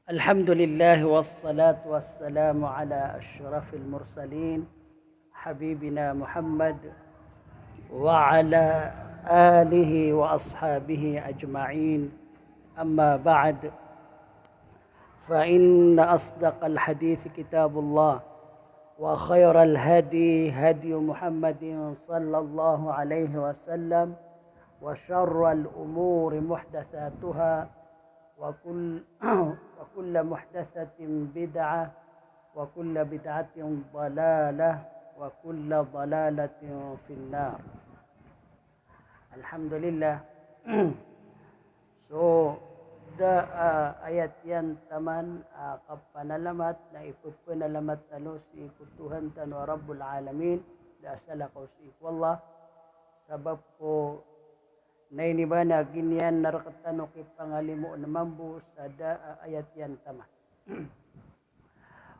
الحمد لله والصلاة والسلام على أشرف المرسلين حبيبنا محمد وعلى آله وأصحابه أجمعين. أما بعد، فإن أصدق الحديث كتاب الله، وخير الهدي هدي محمد صلى الله عليه وسلم، وشر الأمور محدثاتها، وكل محدثة بدعة، وكل بدعة ضلالة، وكل ضلالة في النار. Alhamdulillah. So, ayat yan taman kapanalamat na ipagpanalamat talo si kutuhan tano Rabbul Alamin da salakaw si wallah sabab ko nainiba na ginyan narakatano kay pangalimo na mambu sa ayat yan taman.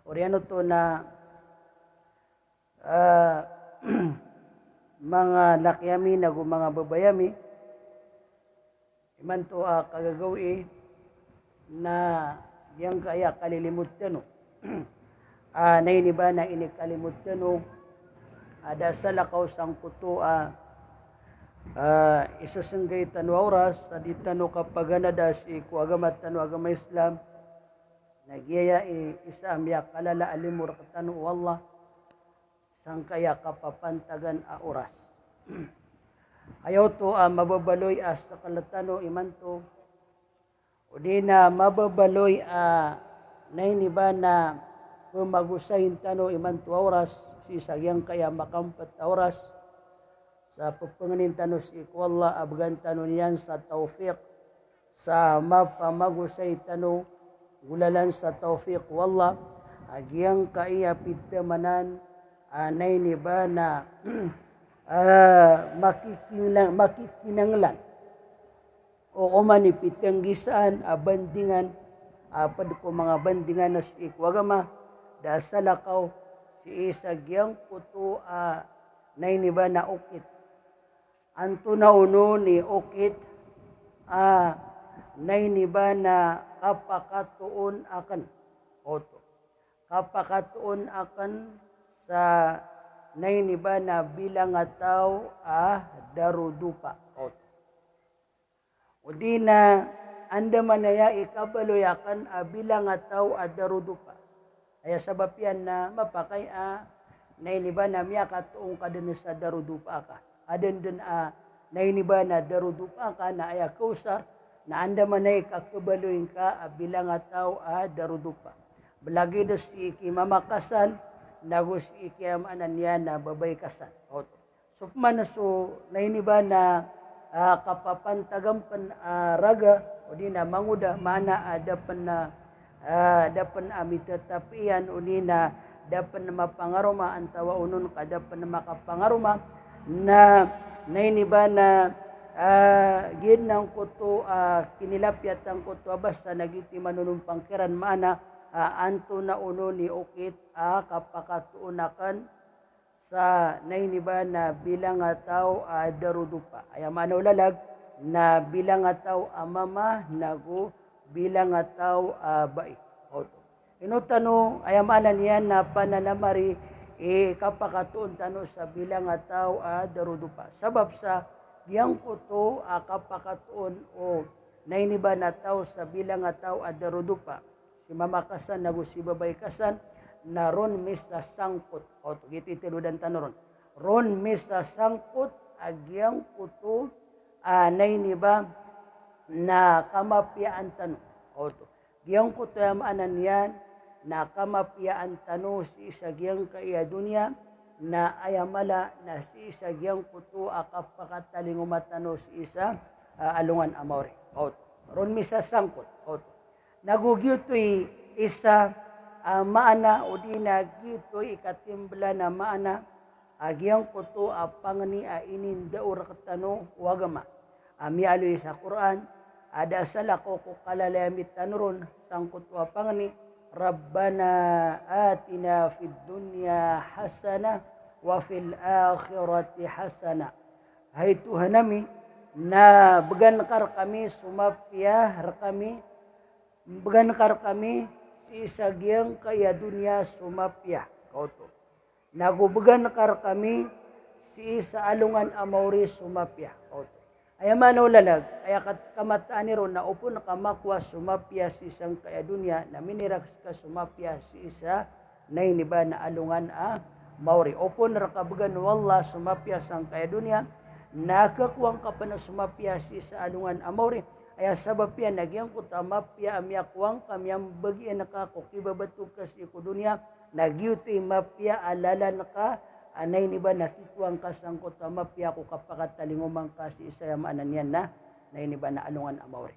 Oriano to na mga lakyami na mga babayami iman to kagagawi na yang kaya kalilimut tano nainiba na inikalimut tano ada salakaw sang kuto isasanggay tano oras di tano kapaganada si kuagamat tano agama Islam nagyaya isa amyak kalala alimur katano wallah sang kaya kapapantagan oras. Ayaw to mababaloy sa kalatano iman to o di na mababaloy nainiba na pumagusahin tano iman to oras si sagyang kaya makampat oras sa pupunganin tano si wallah abgan tano niyan sa tawfiq sa mapamagusay tano gulalan sa tawfiq wallah agyang kaya pitamanan nainiba na makikinanglan o kumanipitanggisan bandingan pad ko mga bandingan na si ikwagama da salakaw si isagyang kuto nainiba na ukit anto na uno ni ukit nainiba na kapakatuon akan oto kapakatuon akan sa nainiba na bilang ataw darudupa. O di na anda manaya ikabaloyakan bilang ataw darudupa. Kaya sabab yan na mapakay nainiba na miya katuong kadun sa darudupa ka. Adan dun nainiba na darudupa ka na aya kausar na anda manaya kakabaloyin ka bilang ataw darudupa. Belagi do si ikimamakasan nagos ikiyam niya na babay kasan. So nainiba na kapapantagam raga o di na manguda mana dapan amitatapian o di na dapan na mapangaruma antawa unon kadapan na makapangaruma na nainiba na gid ng kuto kinilapyat ang kuto basta nagiti manunong kiran mana anto na uno ni ukit kapakatuunakan sa nainiba na bilang ataw darudupa. Ay manaw lalag na bilang ataw mama nago bilang ataw bai. Inutano ay amanan yan na panalamari kapakatuon tano sa bilang ataw darudupa. Sabab sa biyang kuto kapakatuon o nainiba na taw sa bilang ataw darudupa. Si mamakasan nago si babay kasan na ron misa sangkot o giti tiludan tanoron ron misa sangkot agyang kuto nainiba na kamapiyaan tano o giyang kuto yamanan yan na kamapiyaan tano si isagyang kaya dunya na ayamala na si isagyang kuto kapakatalingumatano si isa alungan amore o ron misa sangkot o nagugyotoy isa maana o di nagyotoy ikatimbla na maana agyang kuto pangani inin daur katano wagama aloy sa Quran ada salako ko kalalamit tanuron sangkot pangani Rabbana atina fid dunya hasana wa fil akhirati hasana. Hai Tuhan nami na began kar kami sumapya kami Bagan kami si isagyang kaya dunya sumapya. Kauto. Nagubagan kami si isa alungan amauri sumapya. Kauto. Ay mano lalag, ay kamataan ni ron na upo na kamakwa sumapya si isang kaya dunya na miniraks ka sumapya si isa na iniba na alungan mauri. Upo na rakabagan wala sumapya sang kaya dunya, nakakuwang ka pa na sumapya si isa alungan mauri. Ay sabab yan, nagyang kutamapya amyakwang kamyang bagian nakako kibabatog ka si iko dunya, nagyuti mapya alala naka, anay ni ba nakikuang kasangkot mapya ko kapakatalingumang kasi isayamanan yan na ni ba na alungan amauri.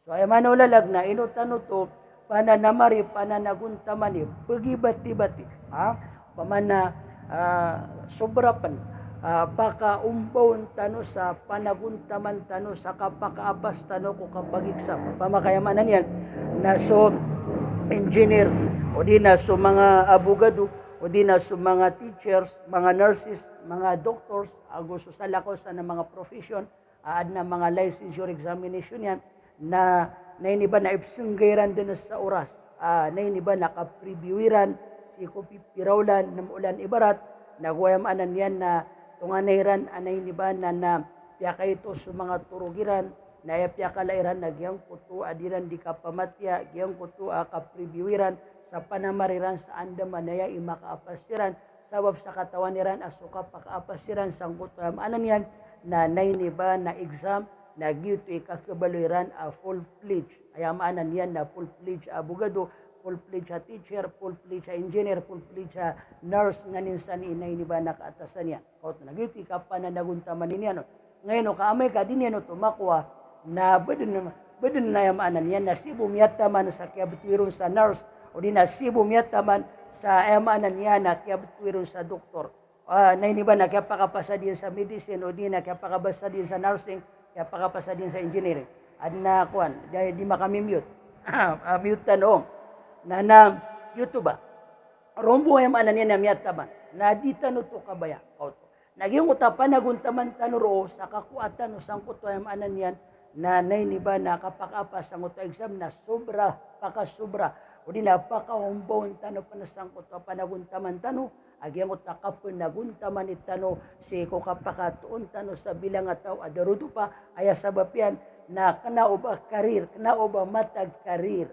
So ay manulalag na inutano to pananamari pananaguntamani pagibati-bati pamana sobrapan baka umbaw tano sa panaguntaman tano sa kapakaabas tano ko kapagiksam pamakayamanan yan na so engineer o di na so mga abogado o di na so mga teachers, mga nurses, mga doctors, gusto sa lakos na mga profession, na mga licensure examination yan, na iniba na ipsunggiran din sa oras, na iniba na kapreviewran, si Kupipiraulan, namulan ibarat, nagwayamanan yan na tunganayran, na iniba na piyaka ito sa mga turugiran, na piyaka lairan, nagyang kutu, adiran di kapamatya, gyang kutu, kapreviewran, sa panamariran sa andaman naya imakaapasiran sabab sa katawan niran asuka pakaapasiran sang kutam anan yan na nainiba na exam na gyuto ikakabaloiran full pledge ayamanan yan na full pledge abogado full pledge teacher full pledge engineer full pledge nurse nganin sa nainiba na kaatasan yan kaut na gyuto ikapananaguntaman ninyan ngayon kaamay ka din yan tumakwa na badun na yamanan yan na sibumyataman sa kiabitwiron sa nurse o di na sibumyataman sa emanan niya na kaya betwiron sa doktor. Na iniba na kaya pakapasa din sa medicine o di na kaya pakabasa din sa nursing, kaya pakapasa din sa engineering. At na kuan, dahil di makamimute. Mute tanong. Na YouTube ba? Rombo emanan niya na miyataman. Na di tano to kabaya. Naging utapan naguntaman tanuro sa kakuatan o sangkuto emanan niyan na iniba na kapakapas ang uto exam na sobra, pakasubra. O di na pakahumbon tano panasangkot o panaguntaman tano, agyang utakapon naguntaman itano si ko kapakatuon tano sa bilang ataw adarudo pa, aya sabab yan na kanaoba karir, kanaoba matag karir.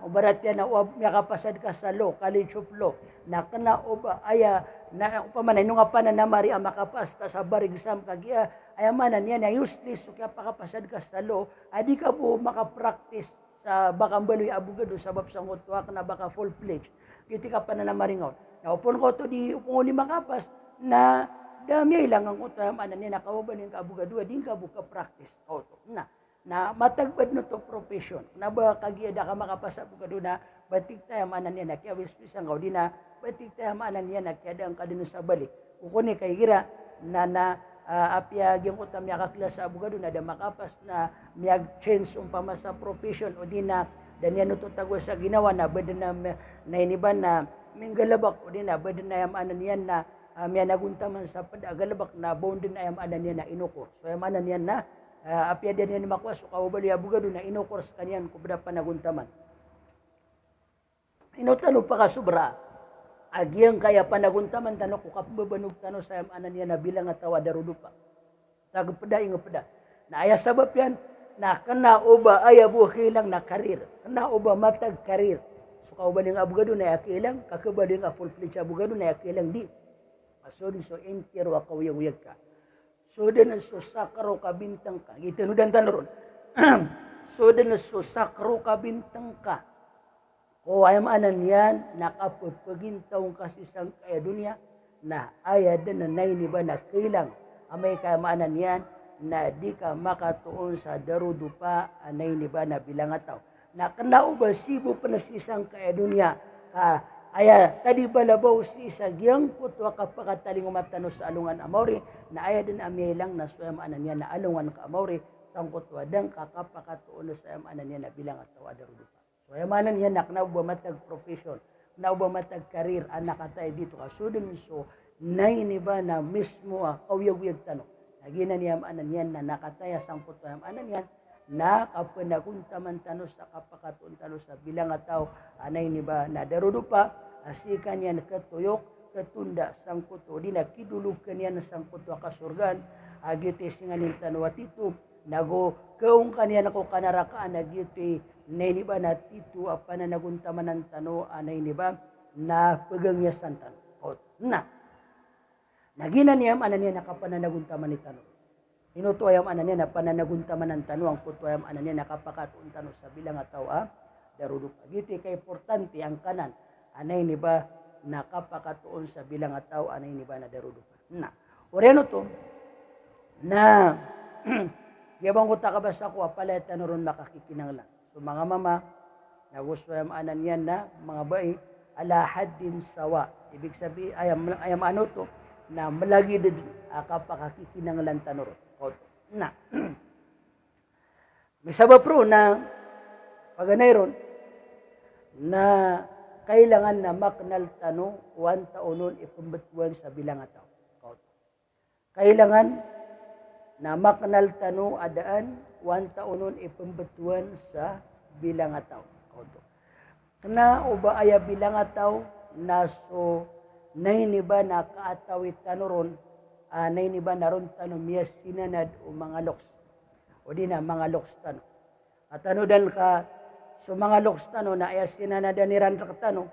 Ubarat yan na makapasad ka sa law, college of law, na kanaoba aya, na upamanay nung pananamari ang makapasta sa bar exam kagya, ayamanan yan na useless, so kaya pakapasad ka sa law, adi ka po makapractice sa bakang baloy abogado sabab sa ngutwa na baka full pledge. Kiti ka pa na namaringaw. Naupon ko to di upong uli makapas na dami lang ang utwa manan niya nakawaban yung kaabogado din ka buka practice. Na matagbad no to profession. Na ba kagiada ka makapas abogado na batik tayo manan niya na kaya wispisang gaw di na batik tayo manan niya na kaya ang kadino sa balik. Kukuni kay gira na apya yung utam niya kaklas sa abogado na da makapas na miyag change umpama sa profession o di na danyan ito tago sa ginawa na bada na iniban na minggalabak o di na bada na yamanan yan na miya naguntaman sa padagalabak na bound na yamanan yan na inukor. So yamanan yan na apya din yan makwas o kawabali abogado na inukor sa kanyan kubda pa naguntaman. Inutalo pa ka sobra. Agyang kaya panaguntaman tano ko kapabanog tano sa amanan niya na bilang atawa darudo pa. Tagpada ingapda. Na aya sabab yan na kanauba aya buhilang na karir. Kanauba matag karir. So kaubaling abogado na yakilang, kakabaling full fledged abogado na yakilang di. Masod so entero akawiyag ka. So din so sakro ka bintang ka. Gitinudan tanaron. So din so sakro ka bintang ka. O ayam anan yan, nakapagpagintaw kasi sang kaya dunya, na ayad na ni ba na kailang, amay kayamanan yan, na di ka makatuon sa darudo pa, anay ni ba na bilangataw. Na kanao ba sibo pa na si isang kaya dunya, aya, tadi balabaw si isagyang putwa kapakataling umatano sa alungan amauri, na ayad din amay lang na suyam anan yan na alungan ka amauri, sang putwa dang kakapakatuon sa ayam anan yan na bilangataw darudo pa. So, yamanan yan na ba matag profession, na ba matag karir, anak atay dito ka. So, dun so, nainiba na mismo kawiyag-wiyag tanong. Nagina niyam anan yan na nakataya sang puto yam anan yan, na kapanaguntaman tano sa kapakatuon tano sa bilang nga tao anay ni ba na darudo pa asikan yan katuyok katunda sangkuto di na kidulog kanyan sangkuto kasurgan agiti singanin tano atito nago kaung kanyan ako kanarakaan agiti nay ni ba na tito pananaguntaman ng tano anay ni ba na pagangya santan na naginaniyam anan niya nakapananaguntaman ni tano inutuayam anan niya na pananaguntaman ng tano ang kutuayam anan niya nakapakatuon tano sa bilang nga tao darudo agiti kay importante ang kanan anay ni ba nakapakatuon sa bilang nga tao anay ni ba na darudo na oreno to na yabang ko takabasa ko apalay tano ron makakikinanglan so mga mama nagustuayam anan yan na mga bayi ala haddin sawa ibig sabi ayam ano to na malagi din kapakakikinanglan tano ron na misaba pro na paganay ron na kailangan na maknal tano 1 taonon ipambatuan sa bilang nga tao. Kailangan na maknal tano adaan 1 taonon ipambatuan sa bilang nga tao. Kana uba aya bilang nga tao naso nay ni ba nakaatawit tano ron nay ni ba naron tano miya sinanad o mga loks. O di na mga loks tano. At ano dan ka so mga loks tano na aya sinanadan ni ran rakatano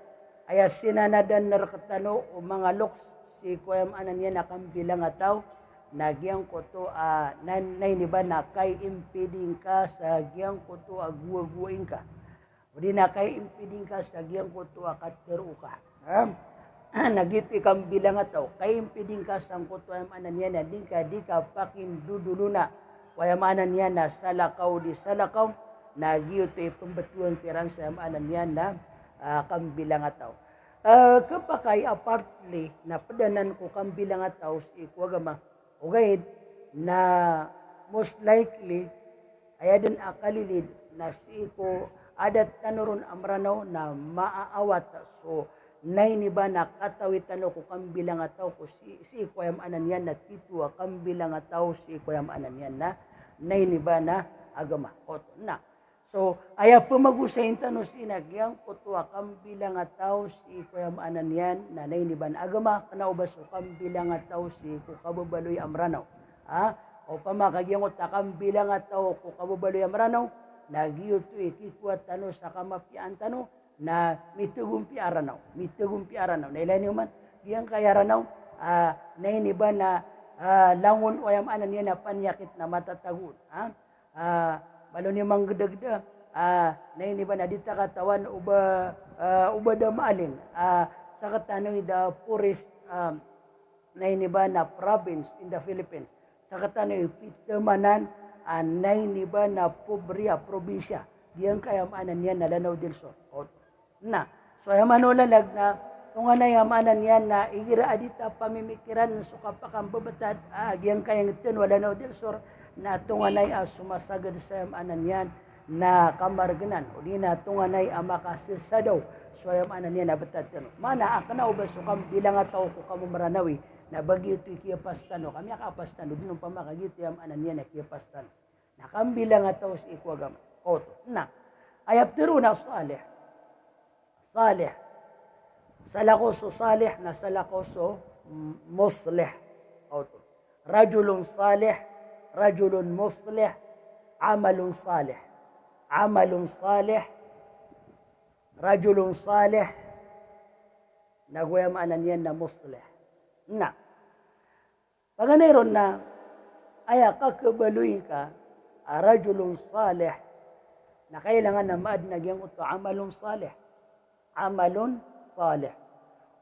aya sinanadan na rakatano o mga loks si kuwam anan niya nakambilang nga tao nagyang ko to nanay ni ba na kay impeding ka sa giyang ko to agwa-guwain ka. O di na kay impeding ka sa giyang ko to akatero ka. Nagiti kang bilang nga tao kay impeding ka sang ko to anan niya na di ka pakin duduluna wayamanan niya na salakaw di salakaw nagyo to ipambatuan pirang sa amanan niya na kambilang nga tao. Kapakay apartly na padanan ko kambilang nga tao si kuwagama ugayid na most likely ayadan akalilid na si ko adat tanoron amranaw na maaawat so nay ni ba nakatawit tano ko kambilang nga tao ko si kuwam anan yan na titwa kambilang nga tao si kuwam anan yan na nay ni ba na agama na so aya pumagusayin tano sinagyang kutwa kambilang nga tao si kuwam anan yan na nay ni ba na agama kana ubas so kambilang nga tao si ko kababaloy amranaw o pamakagyang ko kambilang nga tao ko kababaloy amranaw nagyo to ikikuat tano sa kamapian tano na mitugumpi aranaw na ilan man diyang kaya aranaw nay ni ba na langon o yam anan niya na panyakit na matatagun malo ni manggedagda nay ni ba na dita katawan uba damalin sa katanoy the poorest nay ni ba na province in the Philippines sa katanoy pitamanan nay ni ba na pobrya probinsya diyang kaya anan niya na Lanao del Sur na so yamanulalag na tunga na yamanan yan na igira adita pamimikiran so kapakang babatad agyan kayang ito wala na del Sur na tunga na sumasagad sa yamanan yan na kamarganan o di na tunga na makasisadaw so yamanan yan na batad tano mana akana ubas so kam bilang nga tao ko kamumaranawi na bagyo ito ikiyapastano kami akapastano dinong pamakagito yamanan yan na ikiyapastano na kambilang nga tao si ikwagam na ayap tiro na Salih. Salakoso salih na salakoso muslih. Rajulun salih, rajulun muslih, amalun salih. Amalun salih, rajulun salih, nagwayamanan yan na muslih. Na, paganayron na, aya kakabaluin ka, rajulun salih, na kailangan na maad nagyang ito, amalun salih. Amalun salih.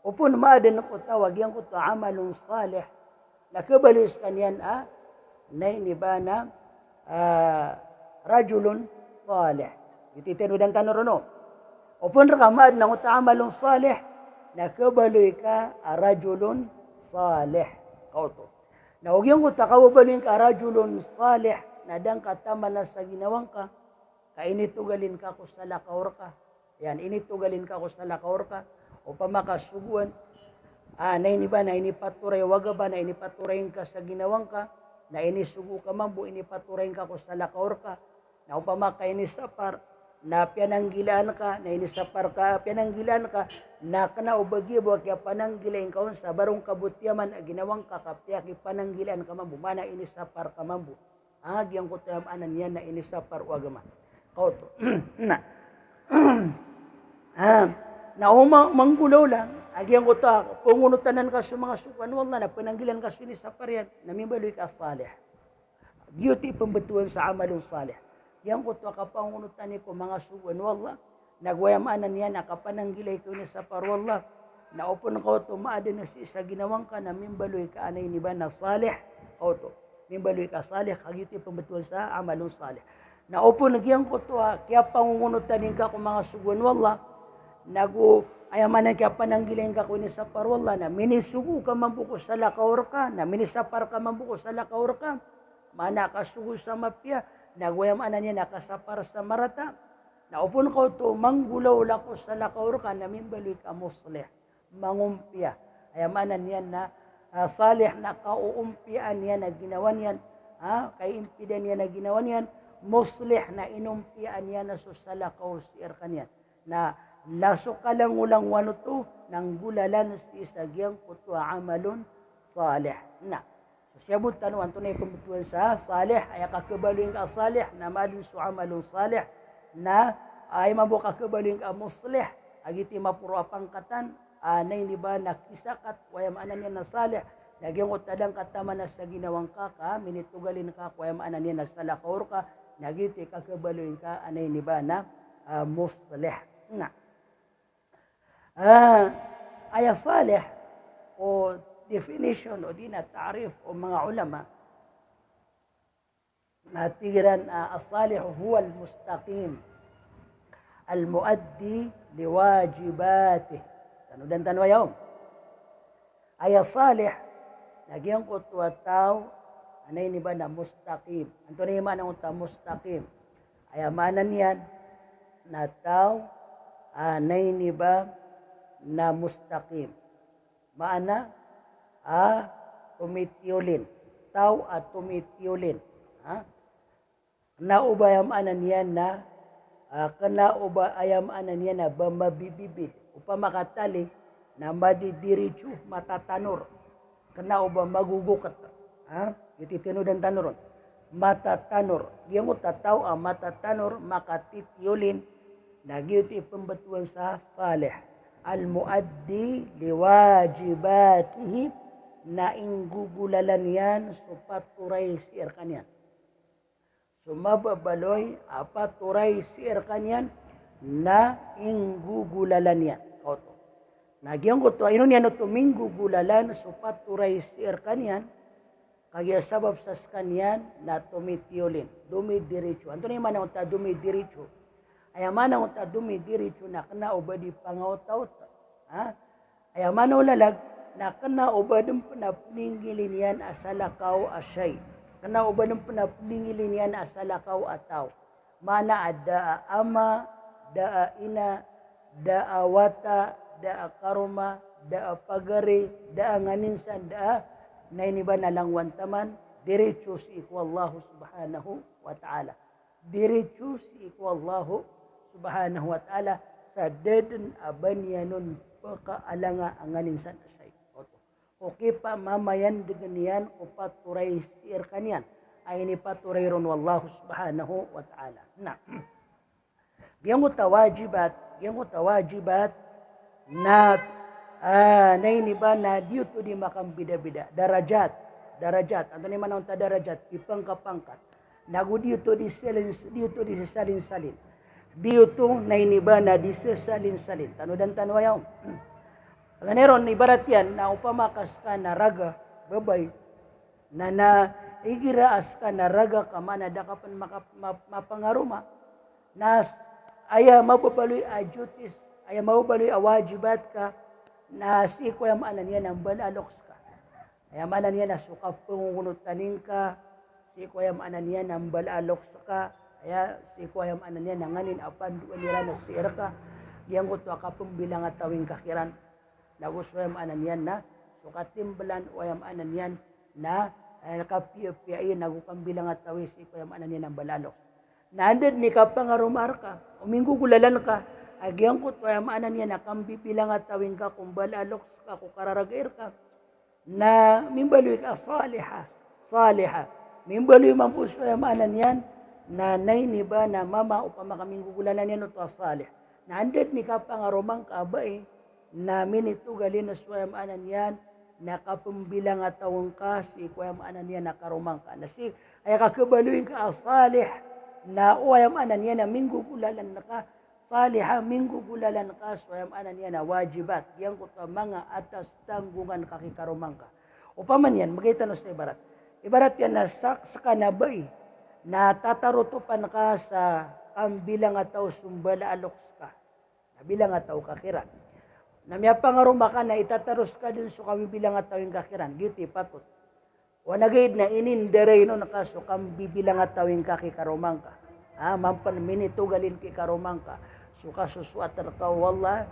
Upun maadan ko tawag yan ko to amalun salih. Nakabalis kanyan nay ni ba na rajulun salih. Ititinudan tanorono. Upun rakamaad na ko to amalun salih. Nakabaloy ka rajulun salih. Kauto. Naugyan ko takawabaloy ka rajulun salih. Nadang katama na sa ginawang ka. Kainitugalin ka ko sa lakaor ka. Yan, initugalin ka ko sa lakaor ka o pamakasuguan. Na iniba na inipaturay, waga ba na inipaturayin ka sa ginawang ka, na inisugo ka mambo, inipaturayin ka ko sa lakaor ka, na upama kay nisapar, na piananggilaan ka, na inisapar ka, piananggilaan ka, na kana ubagibo kaya pananggilain ka sa barong kabutyaman ginawang kakapya kay pananggilaan ka mambu, mana inisapar ka mambu. Agyang ko tayo anan yan na inisapar o agama. Kauto. Na. Na manggulaw lang, agyang ko ta, pungunutanan ka sa mga sukan, wala na pananggilan ka sa inisapar yan, namibaloy ka salih. Beauty pembetulan sa amalun salih. Yang ko to kapangunutan ko mga suwan wala nagwayamanan niya nakapananggilay ko ni sa parwala na upon ko to maada na si isa ginawang ka na mimbaloy ka anay ni ba na salih o to mimbaloy ka salih kagiti pembetulan sa amalun salih na upon nagyang ko to kaya pangunutan ka ko mga suwan wala nagu ayamanan kaya pananggilay ka ko ni sa parwala na minisugo ka mambuko sa lakaor ka na minisapar ka mambuko sa lakaor ka mana kasugo sa mapya nagwayamanan niya nakasapar sa marata. Naupon ko to manggulaw lako sa lakaor ka na mimbaloy ka muslih. Mangumpia. Ayamanan niya na salih na kauumpian niya na ginawa niyan. Kay impidan niya na ginawa niyan. Muslih na inumpian niya na sa lakaor siya kanyan. Na lasok ka lang ulang wano to nang gulalan si isagyang kuto amalun salih. Na. Siyabot tanuan tunay pembetulan sa salih ay kakebaling ka salih na malin su amalun salih na ay mabuka kebaling ka muslih agiti mapuro pangkatan anay ni ba nakisakat wayam anan niya na salih nagyang utadang katama na sa ginawang ka minitugalin ka wayam anan niya na salakaor ka nagiti kakebaling ka anay ni ba na muslih na ay salih o definition o di na tarif o mga ulama natigiran as-salih huwa al-mustaqim al-muaddi liwajibatih tanudan tanwayaw ay salih nagyang ko tuwa tao anay ni ba na mustaqim anto na yung manang unta mustaqim ay amanan yan na tao anay ni ba na mustaqim maana tumitiyulin. Tao at tumitiyulin. Naubay anan yan na kanaubay anan yan na mabibibid. Upamakatali na madidiritsu matatanor. Kanauba magugukat. Iti tinudan tanoron. Matatanor. Diyan mo tataw ang matatanor makatitiyulin. Nagyuti pembetuan sa salih. Al-muaddi liwajibatihi na inggugulalan yan supaturay siir kanyan. Sumababaloy apaturay siir kanyan na inggugulalan yan. Kauto. Nagyang ko to, ayun yan ito minggugulalan supaturay siir kanyan kaya sabab sa kanyan na tumitiyulin. Dumidiritso. Anto na yung manang ta dumidiritso. Ayaman ang ta dumidiritso na kana ubadi pangaw-taw. Ayaman ang lalag na kana ubadong panapningilin yan asalakaw asay. Kana ubadong panapningilin yan asalakaw ataw. Mana ada ama, da ina, da wata, da karuma, da pagari, da nganinsan, da na iniba na lang wantaman, diretso si ikwallahu subhanahu wa ta'ala. Diretso si ikwallahu subhanahu wa ta'ala sa dedan abanyanun pagkaalanga ang nganinsan asay. Okay pa mamayan dengan yan o paturay siir kanyan. Ay ni paturay ron wallahu subhanahu wa ta'ala. Na. Yang tawajibat na nainiba na dito di makambida-bida. Darajat. Ano naman ang darajat? Ipangkapangkat. Nagu dito di salin-salin. Dito nainiba na di salin-salin. Tanudan tanwayaw. Kalaneron, ibarat yan, na upamakas ka na raga, babay, na igiraas ka na raga ka, manada ka pan mapangaruma, na aya mababaloy a duties, aya mababaloy a wajibat ka, na sikwayam anan yan ang balaloks ka. Aya manan yan na sukap pungungutanin ka, sikwayam anan yan ang balaloks ka, aya sikwayam anan yan ang nganin apan duwan nila na sira ka, diyan ko to akapong bilang at tawing kakiran, naguswayam anan yan na sukatimbalan wayam anan yan na nakapiya-piya nagukang bilang at tawis ipayam anan yan ang balalok. Naandad ni ka pangarumar ka, uminggugulalan ka, agyang ko to maanan niya na kambipilang at tawing ka, kung balaloks ka, kung kararagair ka, na mimbaloy ka saliha, saliha. Mimbaloy man po sa maanan yan, na ni ba na mama o pamakaminggugulalan yan ito salih. Naandad ni ka pangarumang ka ba na minitugalin na swayam anan yan, nakapumbilang at tawang ka, si kwayam anan yan nakarumang ka. Nasi, ay kakabaloy ka salih, na uyam anan yan na minggugulalan na ka, saliha minggugulalan ka, swayam anan yan na wajibat, yan ko ta mga atas tanggungan kakikarumang ka. Upaman yan, magkita no sa ibarat. Ibarat yan na saksa na ba na tatarutupan ka sa bilang ataw sumbala aloks ka. Bilang ataw kakiran. Na miya pangaruma ka na itataros ka din so kami bilang ataw yung kakiran. Giti patut. Wanagayid na ininderay no nakaso kami bibilang ataw yung kakikarumang ka. Mampan minitugalin kikarumang ka. So kasuswater ka wala.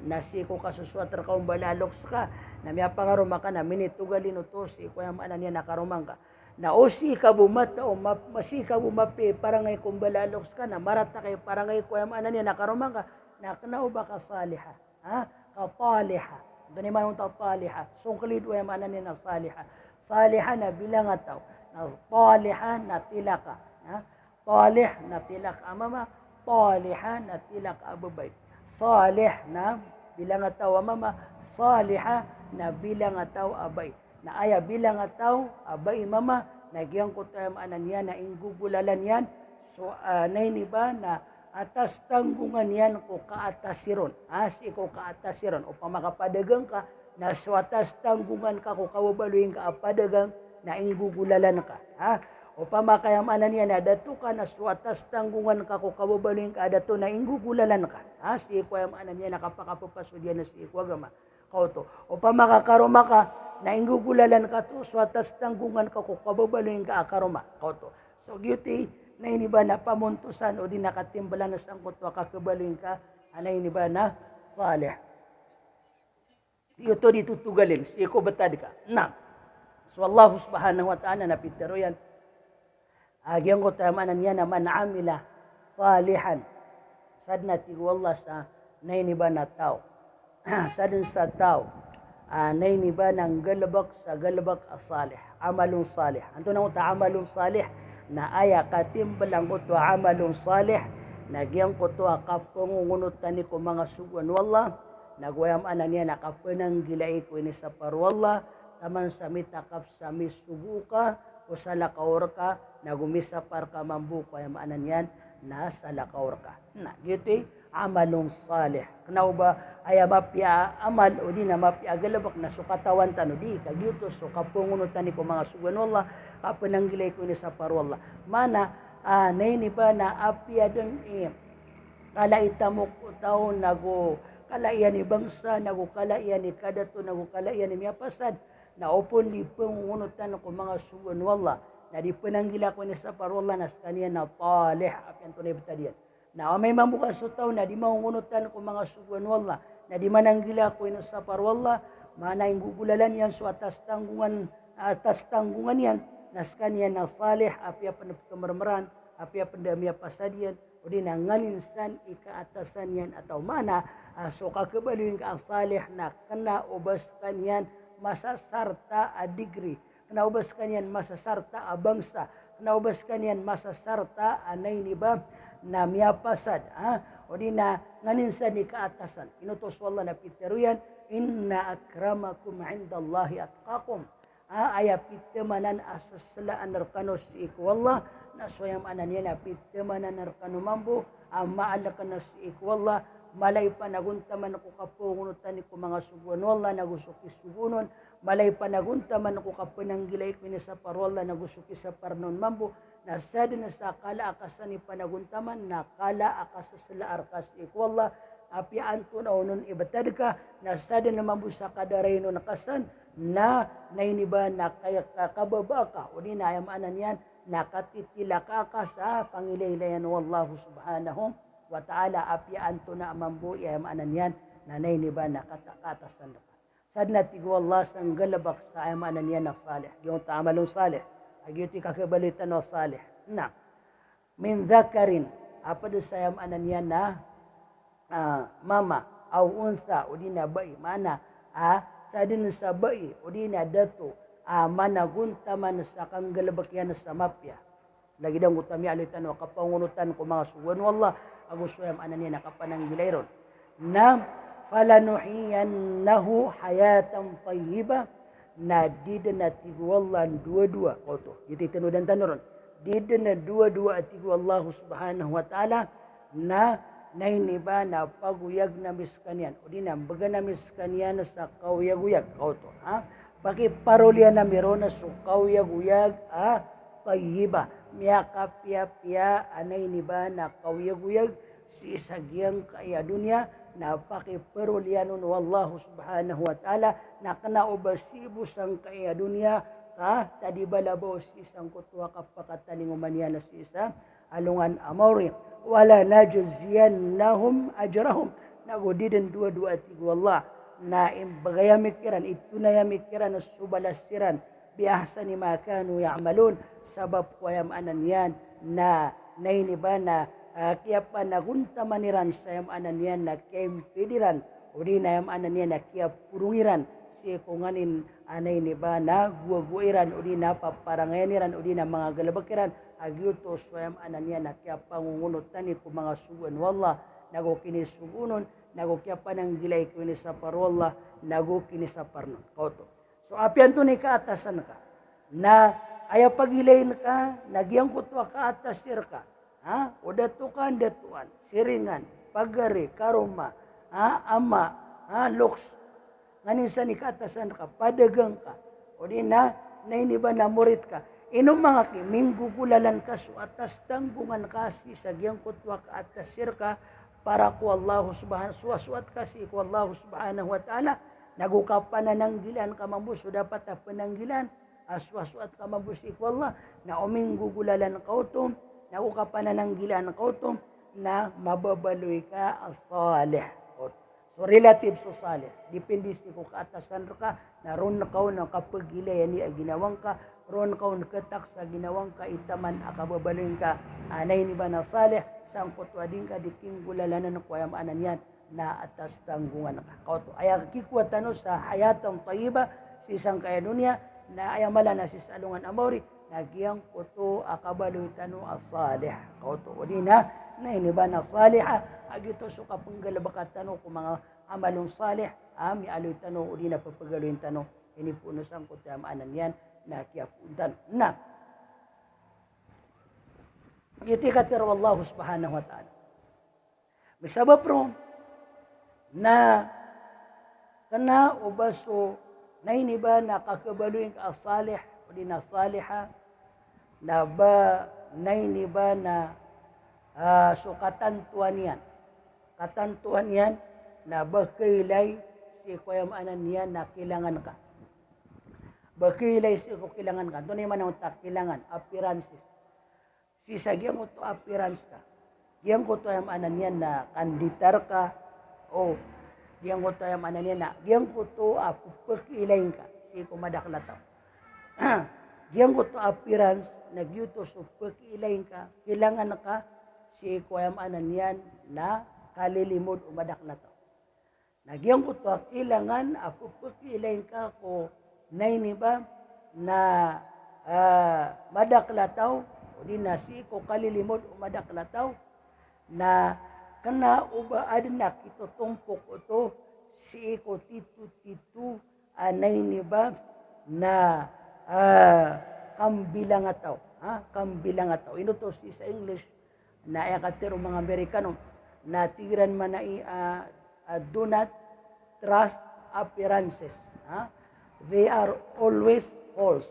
Nasiko kasuswater ka umbalaloks ka. Na miya pangaruma ka na minitugalin uto si kuya maanan niya nakarumang ka. Na osi ka bumata o masi ka bumapi parangay kung balaloks ka na marata kay parangay kuya maanan niya nakarumang ka. Na kanao ba ka saliha? Kataliha. Doon naman yung tataliha. Sungklid kuya maanan niya na saliha. Saliha na bilang ataw. Na taliha na tilaka. Talih na tilaka mama. Taliha na tilaka ababay. Salih na bilang ataw mama. Saliha na bilang ataw abay. Na aya bilang ataw abay mama. Nagyang ko tayo maanan yan na inggugulalan yan. So ni ba na atas tanggungan yan ko kaatasiron. Si ko kaatasiron. O pamakapadagang ka na so atas tanggungan ka ko kawabaluin ka apadagang na inggugulalan ka. O pamakayamanan yan na dato ka na so atas tanggungan ka ko kawabaluin ka dato na inggugulalan ka. Si ko yamanan yan nakapakapapaso diyan na si ko agama. Kauto. O pamakakaroma ka na inggugulalan ka to so atas tanggungan ka ko kawabaluin ka akaroma. Kauto. So guilty na iniba na pamuntusan o di nakatimbalan na sangkot o kakabaluin ka, na iniba na salih. Ito ditutugalin, si ko batad ka. Na, so Allah subhanahu wa ta'ala na pitero yan. Agyang ko tamanan yan na man amila salihan. Sad na tigo Allah sa na iniba na tao. Sadun sa tao, na iniba ng galabak sa galabak asalih. Amalong salih. Anto na ta amalong salih. Na aya katimbalang ko to amalong salih, nagyang ko to akapungungunutan ni ko mga suguan wallah, nagwayam anan niya nakapunang gilay ko ini sa parwallah, taman sa mitakap sa misubuka, o sa lakaor ka, nagumisapar ka mambu ko ayam anan yan, na sa lakaor ka. Na, giti, amalong salih. Kanaw ba, aya mapya amal, o di na mapya galabak na sukatawan tano, di kagito, so kapungunutan ni ko mga suguan wallah, kapananggilay ko ni sa parwallah. Mana, naini ba na apya dun kalaita mo ko tao, nago kalaian ni bangsa, nago kalaian ni kadato, nago kalaian ni miyapasad, na upon di pangungunutan ko mga suwan wallah, na di pananggila ko ni sa parwallah, nas kaniya na talih, apyan tunay batadiyan. Na may mamukas so tao, na di mangungunutan ko mga suwan wallah, na di mananggila ko ni sa parwallah, mana yung gugulalan yan, so atas tanggungan yan, nas kaniya na salih, apya panagkamarmaran, apya pandamya pasadian, o di na nganinsan ikaatasan yan ataw mana, so kakabaluin ka ang salih na kana ubas kanyan masasarta a degree, kana ubas kanyan masasarta a bangsa, kana ubas kanyan masasarta a nainiba na miyapasad, o di na nganinsan ikaatasan. Inutos wallah na pitero yan, inna akramakum indallahi atqakum. Aya pitemanan asaslaan narkano si ikwallah na soyam anan yan pitemanan narkano mambo maalakan na si ikwallah malay pa naguntaman ako kapungunutan ko mga suguan wallah nagusuki sugunon malay pa naguntaman ako kapananggilay ko sa parwallah nagusuki sa parnon mambo na sada na sa kala akasan ni panaguntaman na kala akasasala arkas ikwallah apiaan ko na unon ibatad ka na sada na mambo sa kadaray no nakasan na nainiba na kaya kakababa ka o di na ayamanan yan nakatitilaka ka sa pangilaylayan wallahu subhanahu wa ta'ala apiaan to na amambu ayamanan yan na nainiba na katakatasan ka sad na tigo Allah sang galabak sa ayamanan yan na salih yung tamalong salih agyuti kakabalitan no salih na min dhakarin apa da sayam anan yan na mama au unsa udina bai mana sadin sa bai udina dato mana guntaman sa kanggalabakyan sa mapya lagi dang utami alitan wa kapangunutan ko mga suwan wallah agus sayam anan yan nakapananggilay ron na falanuhiyannahu hayatan tayyiba na didna tigwallan dua-dua koto iti tinudan tanoron didna dua-dua atigu Allah subhanahu wa ta'ala na nainiba na paguyag na miskanian o di na baga na miskanian sa kauyag-uyag koto baki parolya na meron na so kauyag-uyag tayyiba miyakapya-pya anay niba na kauyag-uyag si isagyang kaya dunya na pakiperulyanon wallahu subhanahu wa ta'ala na kanaubasibo sang kaya dunya tadi balabaw si isang kutwa kapakatalinguman yan na si isa alungan amawri wala najziyannahum ajrahum nagudidin dua-dua tigu Allah na imbagayamikiran ito na yamikiran na subalasiran biahsani ma kanu ya'malun sabab kwayam anan yan na nainiba na kaya pa naguntamaniran sa yam anan yan na kempediran o di na yam anan yan na kaya purungiran si kunganin anay ni ba na guwaguiran o di na paparangayaniran o di na mga galabakiran agyuto sa yam anan yan na kaya pangungunutan ni mga suwan wallah nago kinisugunon nago kaya pa nang gilay kinisapar wallah nago kinisapar nun kauto so apian to ni kaatasan ka na aya pagilayin ka nagyang kutwa kaatasir ka o datukan datuan, siringan, pagari, karuma, ama, loks. Nganin sa nikatasan ka, padagang ka. O di na iniba na murit ka. Inong mga minggugulalan ka, so atas tanggungan ka, si sagyang kutwa ka, atas sir ka, para ko Allah subhanahu, suwaswat ka si ko Allah subhanahu wa ta'ala, nagukapanananggilan ka mambuso, dapat na pananggilan, aswaswat ka mambuso ko Allah, na uminggugulalan ka utom, naku ka panananggilan ka ito na mababaloy ka as-salih. So relative so salih. Depende si ko kaatasan ka na ron na kao na kapagilay ni ginawang ka, ron kao nakatak sa ginawang ka itaman akababaloy ka anay ni ba na salih, sangkot wading ka dikinggulalanan ng kuyamanan yan na atas tanggungan ka. Kauto, ay kikwatano sa hayatang tayiba si isang kaya dunya na ayamala na si salungan amawri nagyang kuto akabaloy tano as-salih. Kauto udi na iniba na salihah agito so kapanggalabaka tano kung mga amalong salih mi aloy tano udi na papagaloy tano ini puno sang kutyamaan yan na kiyapuntan na itikatiro Allah subhanahu wa ta'ala bisabab ro na kana ubaso na iniba na kakabaloy ka as-salih udi na salihah na ba naini ba na so katantuan yan na bakilay si kuyamanan yan na kilangan ka bakilay si ko kilangan ka doon naman ang takilangan appearances si sagyang ko to appearance ka yang ko to yamanan yan na kanditar ka o yang ko to yamanan yan na yang ko to pakilay ka si kumadaklataw yang ko to appearance, nagyuto so pagkilayin ka, kailangan ka, si kuyamanan yan na kalilimod umadaklataw. Nagyang ko to kailangan, pagkilayin ka ko, naini ba, na madaklataw, o di na si ko kalilimod umadaklataw, na kana ubaad na kito tumpok o to, si ko titu-titu, naini ba, na kambilangataw. Kambilangataw. Ino to sa English na ayakatero mga Amerikano na tigiran man na do not trust appearances. They are always false.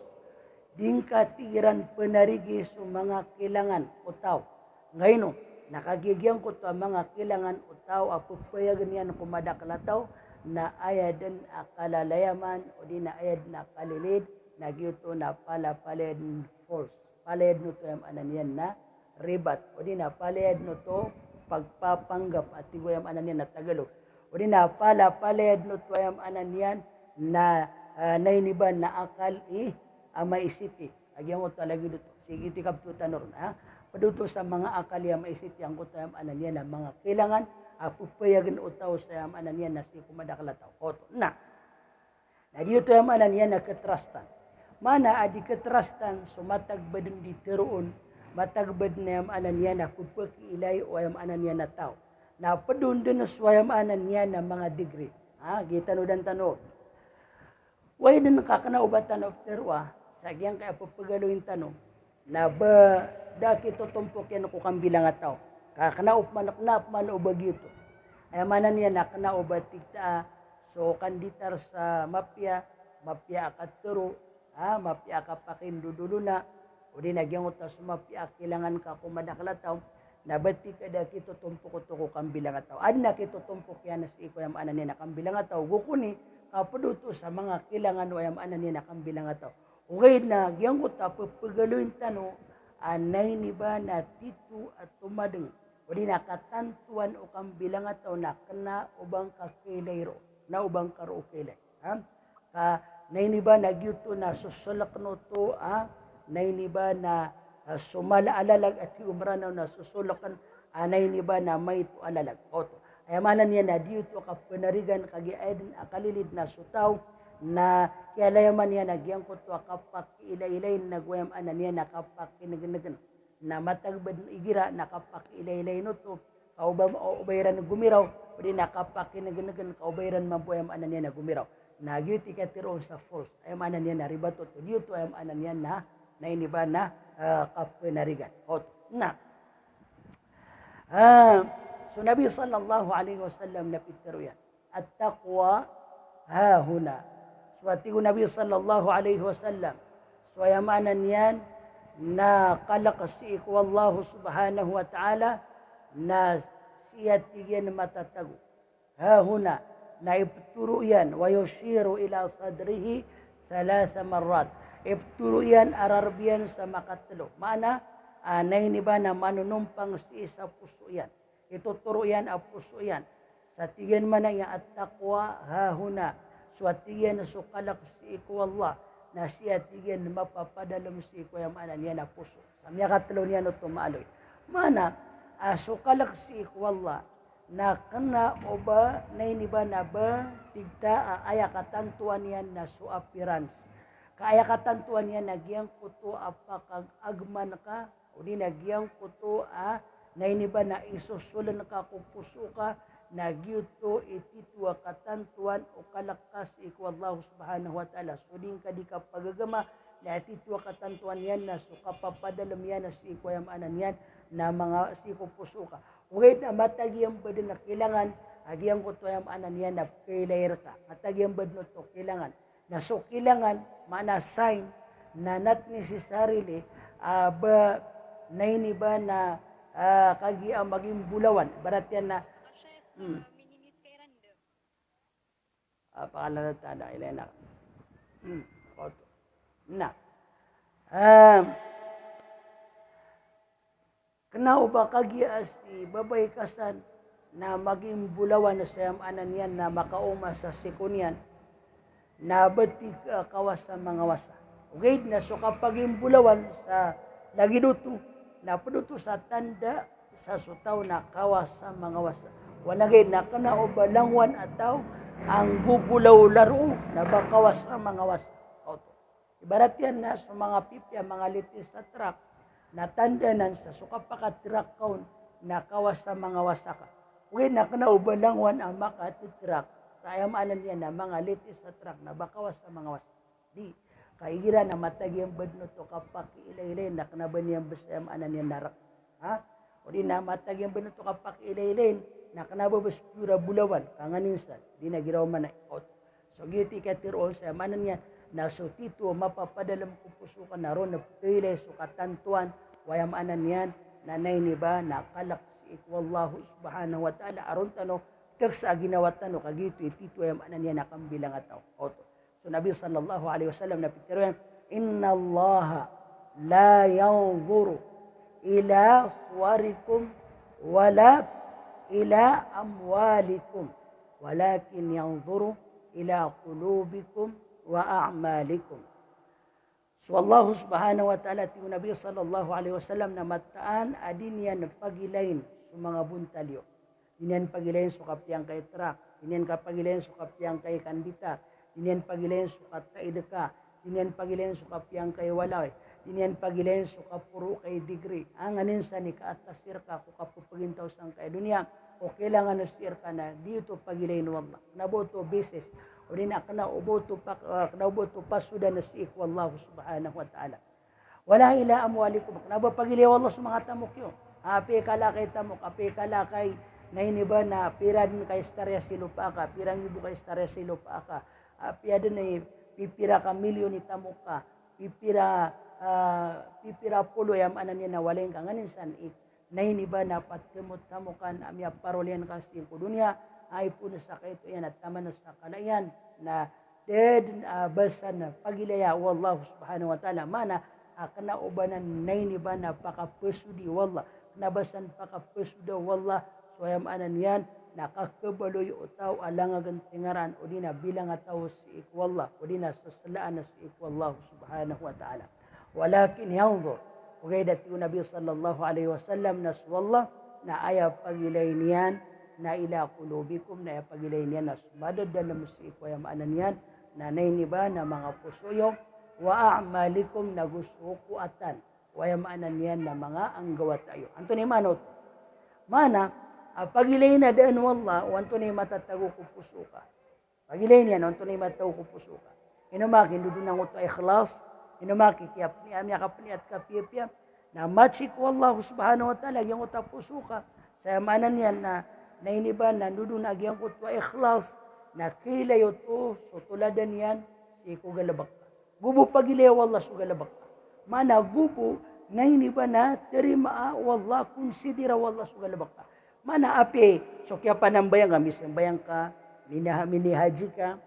Ding ka tigiran panarigi sa mga kilangan utaw. Ngayon, nakagigyan ko to mga kilangan utaw apupayagan yan kumadaklataw na ayadan akalalayaman o di na ayad na kalilid nagyuto na palapaled force. Paled no to yung anan yan na ribat. O di na paled no to pagpapanggap at tigoyam anan yan na Tagalog. O di na palapaled no to yung anan yan na nainiban na akal maisipi. Agyan mo talaga dito. Sige, tikap to tanor na. paduto sa mga akal yang maisit yang kutayam anan niya na mga kailangan pupayagan utaw sa yam anan niya na si kumadakalaw. Koto na dito yam anan niya na katrustan. Mana adi katrustan sumatagbad di teroon matagbad na yam anan niya na kupaki o yam anan niya na tao. Na padun na swayam anan niya na mga degree. Gitano dan tano. Way na nakakanaubat of terwa, sagyang kaya papagaluin tanong, na ba daki tutumpok yan ako kang bilang ataw. Kakanaup manaknap man o bagito. Ay manan niya nakanaubat tigta, so kanditar sa mapya akaturo, mapya akapakindudulo na, o di nagyang utas mapya kilangan ka kumadaklataw, na bati ka daki tutumpok ko kang bilang ataw. Ad na kitutumpok yan na si iko yung anan niya na kang bilang ataw, gukuni, kapaduto sa mga kilangan o yung anan niya na kang bilang ataw. Okay na, gyang ko tapos pagaluin tano, anay ni ba na titu at tumadeng. O di nakatantuan o kang bilang ataw na kana ubang kakilay ro, na ubang karo kilay. Nay ni ba nagyuto na susulak no to, nay ni ba na sumalaalalag at umranaw na susulakan, anay ni ba na may to alalag. Oto. Ay manan niya na dito ka panarigan kagiaydin akalilid na sutaw na kialayaman niya nagyang ko to kapak ilay-ilay nagwayam anan niya nakapak kinaganagan na matagbad igira nakapak ilay-ilay no to kaubayran gumiraw pwede nakapak kinaganagan kaubayran mabuayam anan niya na gumiraw nagyuti ka tiro sa false ay manan niya na ribato to dito ay anan niya na iniba na kapanarigan na so Nabi sallallahu alaihi wasallam na pitero yan. At taqwa hahuna. So atigo Nabi sallallahu alaihi wasallam. So ayamanan yan na kalakasi ko Allah subhanahu wa ta'ala na siya tigyan matatago. Hahuna na ipturo yan. Wa yushiru ila sadrihi 3 marat. Ipturo yan ararbiyan sa makatlo. Mana anay ni ba na manunumpang si isa puso yan. Ituturo yan ang puso yan. Sa tiyan man ang at taqwa hahuna. So at tiyan na sukalak si iku Allah. Na siya tiyan mapapadalam si iku yung anan yan na puso. Sa mga katlo niya no tumaloy. Mana sukalak si iku Allah. Na kana o ba na iniba na ba tigta ayakatantuan yan na su appearance. Kaayakatantuan yan nagyang kuto apakag agman ka. O di nagyang kuto na iniba na isusulan ka kupuso ka nagyuto ititwa katantuan o kalakas iku Allah subhanahu wa ta'ala. So din ka di ka pagagama na ititwa katantuan yan na so kapapadalam yan na si iku yamanan yan na mga si kupuso ka. Uhit na matagiyang bad na kailangan agiyang kuto yamanan yan na kailayer ka. Matagiyang bad no to kailangan. Na so kailangan mana sign na not necessarily ba na iniba na kagi ang maging bulawan. Barat yan na pangalan na tada Elena. Na. Kenao ba kagi si babay kasan na maging bulawan na sa yamanan yan na makauma sa sikunyan na batik kawas sa mga wasa. Okay, na so kapag yung bulawan sa lagiduto na paduto sa tanda sa sutaw na kawas sa mga wasa. Walagay na kana o balangwan ataw ang gugulaw laro na bakawas sa mga wasa. Ibarat yan na sa mga pipya, mga litis sa truck na tandanan sa sukapaka-truck kaun na kawas sa mga wasa ka. Uy, na kana o balangwan ang makati-truck sa ayamanan yan na mga litis sa truck na bakawas sa mga wasa. Di. Kaigira na matagyang badno to kapag ilay-ilay na kanaban niyang basayam anan niya narak. O di na matagyang badno to kapag ilay-ilay na kanababas pura bulawan kanganinsan. Di na giraw man ay out. So giti ka tiroon sa amanan niya na so tito mapapadalam ko puso ka na ron na pili so katantuan wayam anan yan na ni ba na kalak si ikwallahu subhanahu wa ta'ala aron tano kag sa ginawa tano kagito tito wayam anan yan na kambilang ataw. So Nabi sallallahu alaihi wasallam na pitiruan, inna Allah la yanzuru ila suwarikum wala ila amwalikum walakin yanzuru ila qulubikum wa a'malikum. So Allah subhanahu wa ta'ala ti Nabi sallallahu alaihi wasallam na mataan adin yan pagilain sa mga buntalyo. Iniyan pagilain sa kapyang kay truck, iniyan pagilain sa kapyang kay kandita, iniyan pagilain sa kaideka, iniyan pagilain sa kapyang kay walay, iniyan pagilain sa kapuro kay degree. Ang anin sa ni kaatasir ka kung kapupagintaw sang kay dunya, o kailangan na sir ka na dito pagilain wallah. Naboto beses. O din na uboto pa suda na si ikwallahu subhanahu wa ta'ala. Wala ila amwalikum. Naba pagili wallah sa mga tamok yun. Api kala kay tamok, api kala kay nainiba na pira din kay starya silo pa ka, pirang ibu kay starya silo pa ka. Api adin ay pipira ka milyon ni tamok ka, pipira pulo yam anan niya na waleng ka nganin san nainiba na patimot tamokan amya parolian kasi ko dunya ay po na sa kaito yan at tama na sa kalayan na dead basa na pagilaya wallahu subhanahu wa ta'ala mana kanaubanan nainiba na pakapusudi wallah nabasan pakapusudi wallah so ayam anan yan nakakabaloy utaw alangagan tingaran o di na bilang ataw si ikwallah o di na sasalaan na si ikwallah subhanahu wa ta'ala walakin yanzur ugaydat yung Nabi sallallahu alaihi wasallam nas wallah na ayaw pagilay niyan na ila kulubikum na ipagilay niya na sumadad na musiko yung maanan yan na nainiba na mga pusoyo wa a'malikum na gusto kuatan wa yung maanan yan na mga anggawa tayo. Anto ni manot mana pagilay na daan wallah wanto ni matatago ko puso ka pagilay niya wanto ni matatago ko puso ka inumakin doon ang uto ikhlas inumakin kiyap ni amya kapni at kapiyap na machik wallahu subhanahu wa ta'ala yung uta puso ka sa maanan yan na nainiba na nudun agyang ko to ikhlas na kilayo to so tuladan yan si ko galabak gubo pagilay wallah so galabak mana gubo nainiba na terima wallah konsidera wallah so galabak mana ape so kaya panambayang kami sembayang ka minihaji ka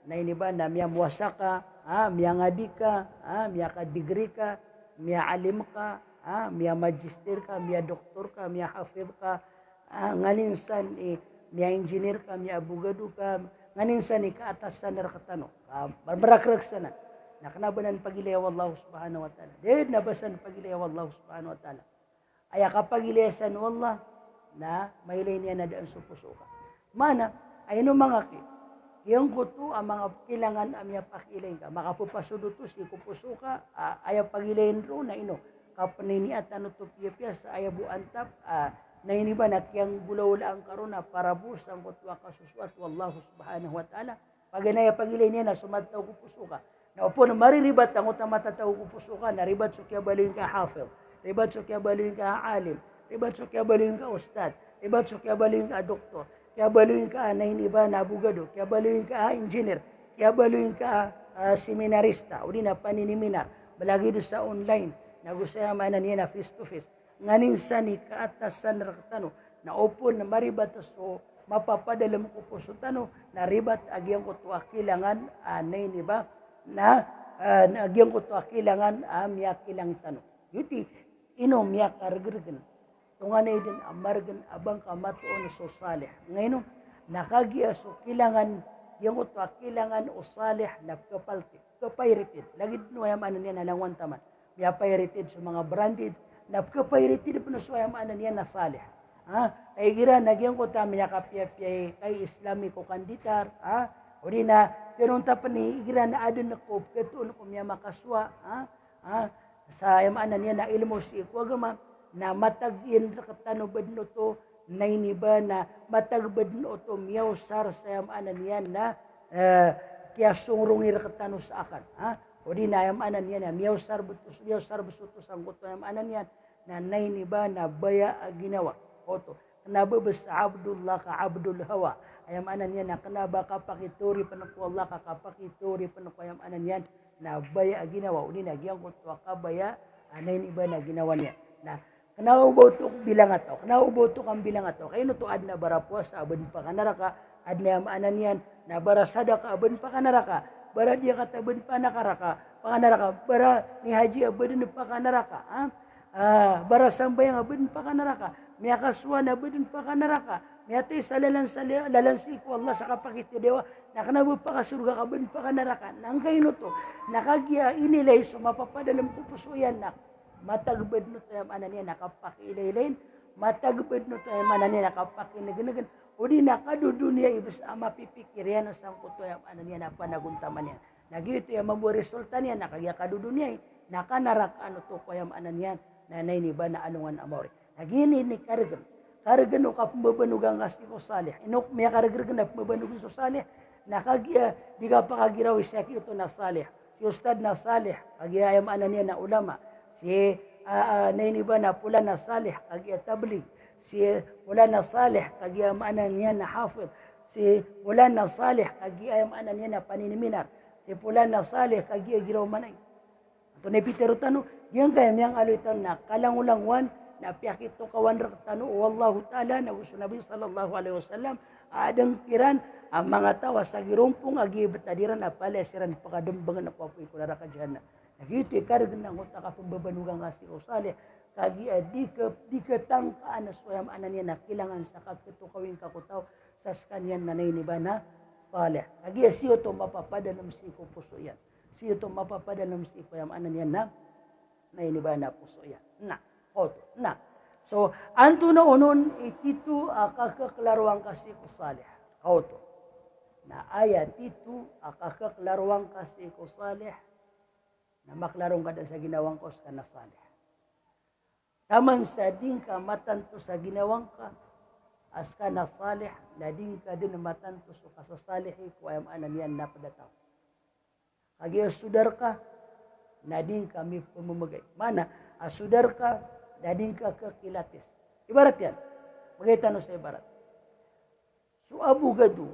nainiba na miya muwasa ka miya ngadi ka miya ka degree ka miya alim ka miya magister ka miya doktor ka miya hafid ka nganinsan miya engineer ka, miya abogado ka, nganinsan kaatasan na rakatano, barbarakrag sana. Nakanabanan pagilayaw Allah subhanahu wa ta'ala. Dahil nabasan pagilayaw Allah subhanahu wa ta'ala. Ay kapagilayasan wallah na mailay niya na daan sa puso ka. Mana, ay no mga yung kuto ang mga kilangan amya pakilay ka. Makapupasudo to, si kupuso ka, ayaw pagilayin ro na ino. Kapanini at ano to piya sa ayaw buantap, na iniba na kiyang bulawla ang karuna para bus ang kutwa kasuswat wallahu subhanahu wa ta'ala paganaya pagilay niya na sumadtaw ko puso ka na upo na mariribat ang utang matataw ko puso ka na ribat so kaya baloyin ka hafil ribat so kaya baloyin ka alim ribat so kaya baloyin ka ustad ribat so kaya baloyin ka doktor kaya baloyin ka na iniba na abogado kaya baloyin ka engineer kaya baloyin ka seminarista o di na paniniminar balagi do sa online nagusayamanan niya na face to face nganinsan ni kaatasan rakatano na upo na maribat so mapapadalam ko po so tano na ribat agyang ko to akilangan anay ni ba na agyang ko to akilangan miya kilang tano yuti ino miya kargergen tunganay din amargan abang kamatuon so salih ngayon nakagiya so kilangan yung ko to akilangan o salih na kapalti kapayrited lagi nuwayam ano niya nalangwan taman miya payrited so mga branded napkapayritin po na suwayam anan yan na salih. Ay gira, nagyang ko tamya kapiyapiyay kay islami ko kanditar. O di na, pero pa ni gira na adon na ko, katuon ko miya makaswa. Sa yamanan yan na ilmo si Ikwagama, na matagin sa katanubad no to, na iniba na matagbad no to, miyaw sar sa yamanan yan na kaya sungrungir katano sa akan. O di na yamanan yan na miyaw sar busutos ang kuto yamanan yan na nainiba na baya ginawa. Oto, kanaba sa Abdullah ka Abdul Hawa. Ayamanan yan na kanaba kapakituri panako Allah ka kapakituri panako yamanan yan na baya ginawa. O di na giyang kuto kabaya nainiba na ginawa niya. Na kanauboto bilang ato. Kanauboto kang bilang ato. Kayo no to ad na barapuas abon pa kanaraka ad na yamanan yan na barasada ka abon pa kanaraka. Bara dia kata ben panakaraka, panganaraka, bara ni haji ben pakanaraka, bara sambayang ben pakanaraka, miakaswa na ben pakanaraka, miyatay sa lalansi ko Allah sa kapakiti dewa, nakanabot pa ka surga ka ban pa ka naraka, nang kayo to, nakagya inilay, sumapapadalam ko pusuyan na, matagbad no tayo manan niya, nakapakilailain, matagbad no tayo manan niya, nakapakinagan, o di nakadudunia ibas ama pipikir yan, asang ko tayo manan niya, napanaguntaman yan. Nagito yung mabuhay resulta niya, nakagya kadudunia, nakanarak ano to ko yung manan yan, nanay ni ba na anungan amore. Nagini ni kargan. Kargan o kapumbabanugang kasi ko salih. Inok may kargan na pumabanugan so salih. Nakagya, di ka pa kagiraw siya ito na salih. Si Ustad na salih. Kagya ayam anan niya na ulama. Si nainiba na pula na salih. Kagya tablig. Si pula na salih. Kagya ayam anan niya na hafid. Si pula na salih. Kagya ayam anan niya na paniniminar. Si pula na salih. Kagya giraw manay. Ito na Peter Tano. Yan kaya miyang aloy na kalangulangwan. Na piyakit to kawan tanu wallahu taala na gusto Nabi sallallahu alaihi wasallam adang kiran ang mga tawa sa girumpong agi betadiran na palesiran pakadembangan na papoy ko naraka jana nagiti kargan ng utak ka pambabanugang asi usali kagi di ketangkaan na soyam anan niya nakilangan sa kapito kawin kakutaw sa kanyan nanay ni bana salih kagi siyo to mapapada ng siko puso yan siyo to mapapada ng siko yam anan niya na nay ni bana puso yan na nah, so anto na unon ititu akakaklaruang kasi ko salih. Kauto. Na ayat itu akakaklaruang kasi ko salih na maklarong ka sa ginawang ko sa na salih. Taman sa din ka matanto sa ginawang ka as ka na salih na din ka din matanto so kasasalihi ko ayam anan yan na padataw. Kagi sudar ka na din kami pumumagay. Mana asudar ka dading ka kilatis. Ibarat yan. Magkita sa ibarat. So abugado.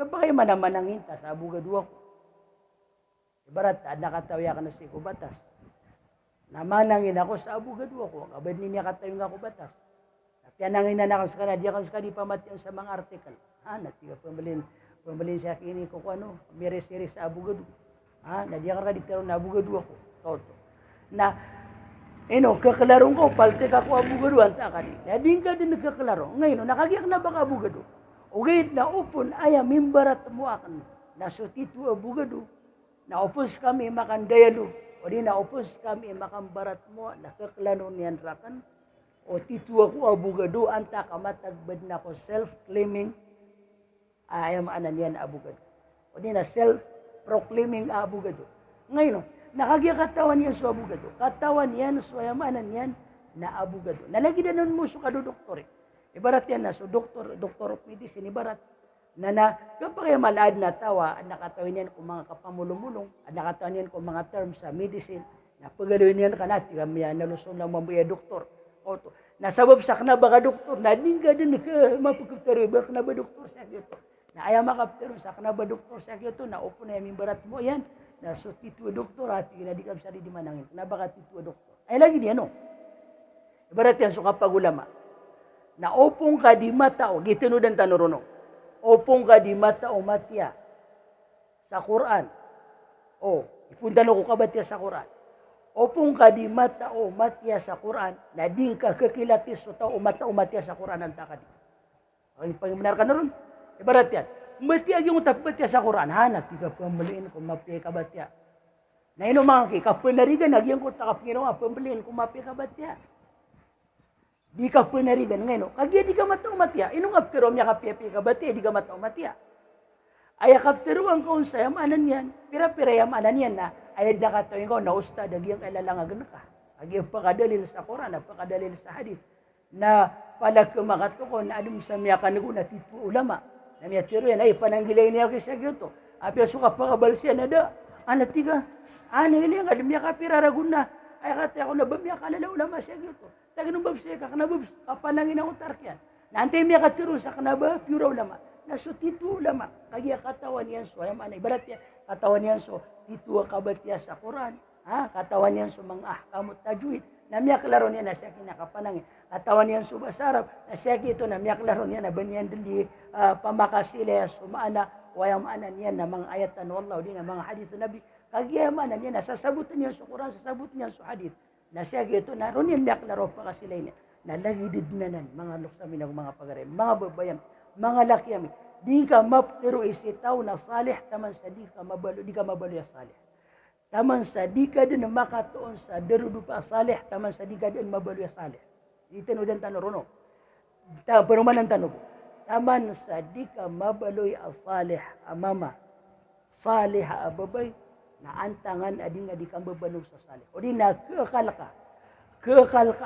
Kapag manamanangin ta sa abugado ako. Ibarat, nakatawya ka na si kubatas. Namanangin ako sa abugado ako. Kabad niya katayo nga kubatas. Pianangin na ako sa kanadya ka sa kanipamatiyan sa mga artikel. Natiga pambalin sa kini ko ano. Miris-iris sa abugado. Nadya ka dito na abugado ako. Toto. Na kaklarong ko, palte ka ko abugado, anta ka din. Hindi ka din nagkaklarong. Ngayon, nakagiyak na baka abugado. O gayit na upon, aya mimbarat mo akan. Nasutitu abugado. Naupos kami makan dayalo. O di naupos kami makan barat mo, nakaklarong niyan rakan. O titu ako abugado, anta ka matagbad na ko self-claiming. Ayam anan yan abugado. O di na self-proclaiming abugado. Ngayon, nakagya katawan yan sa abugado. Katawan yan, swayamanan yan, na abugado. Nalagi na nun mo so kado doktor. Ibarat yan na, so doctor of medicine, ibarat. Kapag yung malaad na tawa, at nakatawin yan kung mga kapamulong-mulong, at nakatawin yan kung mga terms sa medicine, na paggalawin yan ka natin, kami yan nalusong lang mabuya doktor. Oto. Nasabab sa kanaba ka doktor, nading ka din mapagkaptero, iba kanaba doktor sa kyoto. Na ayaw makaptero sa kanaba doktor sa kyoto, na upo na yung barat mo yan, na so titua doktor at ginadikam sa di manangin. Nabaka titua doktor. Ay lagi di ano. Ibarat yan so kapag ulama. Na opong ka di mata o gitinudan tanuruno. Opong ka di mata o matya sa Quran. O ipundan ko kabatya sa Quran. Opong ka di mata o matya sa Quran. Na din ka kakilatis o tao o mata o matya sa Quran ang takadi. Ang pangimanar ka na ron. Ibarat yan. Mati yung tapatya sa Quran, tiga pembeliin kung mapi kabatya. Na ino mga kapanarigan, nagyang ko takapinawa, pembeliin kung mapi kabatya. Di ka panarigan ngayon, kagya di ka matao matya. Ino nga pero niya kapi kabatya, di ka matao matya. Ay kapteruan ko sa yamanan yan, pira-pira yamanan yan na, ay nakatawin ko na ustad, nagyang kailalangagan ka. Nagyang pakadalil sa Quran, pakadalil sa hadith. Na palag kumakatuko na adum sa miyakan ko na titu ulama. Namanya tiro yan ay pananggilay niya kasi gitu. Apia suka pakabalsiya na da. Tiga. Ili nga dumya ka piraragun na. Ay kata ako na bamya kalala ulama siya gitu. Taginong babsiya ka kanababs kapanangin ang utarkyan. Nantay miya ka tiro sa kanaba pura ulama. Naso titu ulama. Kaya katawan yan so ayam anay barat yan. Katawan yan so titu kabatya sa Quran. Katawan yan so mga ahkamut tajwid. Namya klaro niya na siya kinakapanangin. Katawan niyan subas Arab, na siya kito namya klaro niya na banyan dili pamakasila sumaana, wayam anan niyan na mga ayatan wallahu din na mga hadith Nabi. Kagiyaman niya na sasabutan niya sa Quran, sasabutan niya sa hadith. Na siya kito na ron niya klaro pakasila niya. nalagidid nanan, mga luksami ng mga pagaray, mga babayan, mga lakyami, di ka maptero isitaw na salih, taman sa di ka mabalo ya salih. Taman sa di ka din makatuon sa derudu pa salih, taman sa di ka din mabalo ya salih. Itinudan tanong perumanan tanong po. Taman sa di ka mabaloy salih amama, salih ababay, na antangan ading nga di ka mabalog sa salih. O di na kekal ka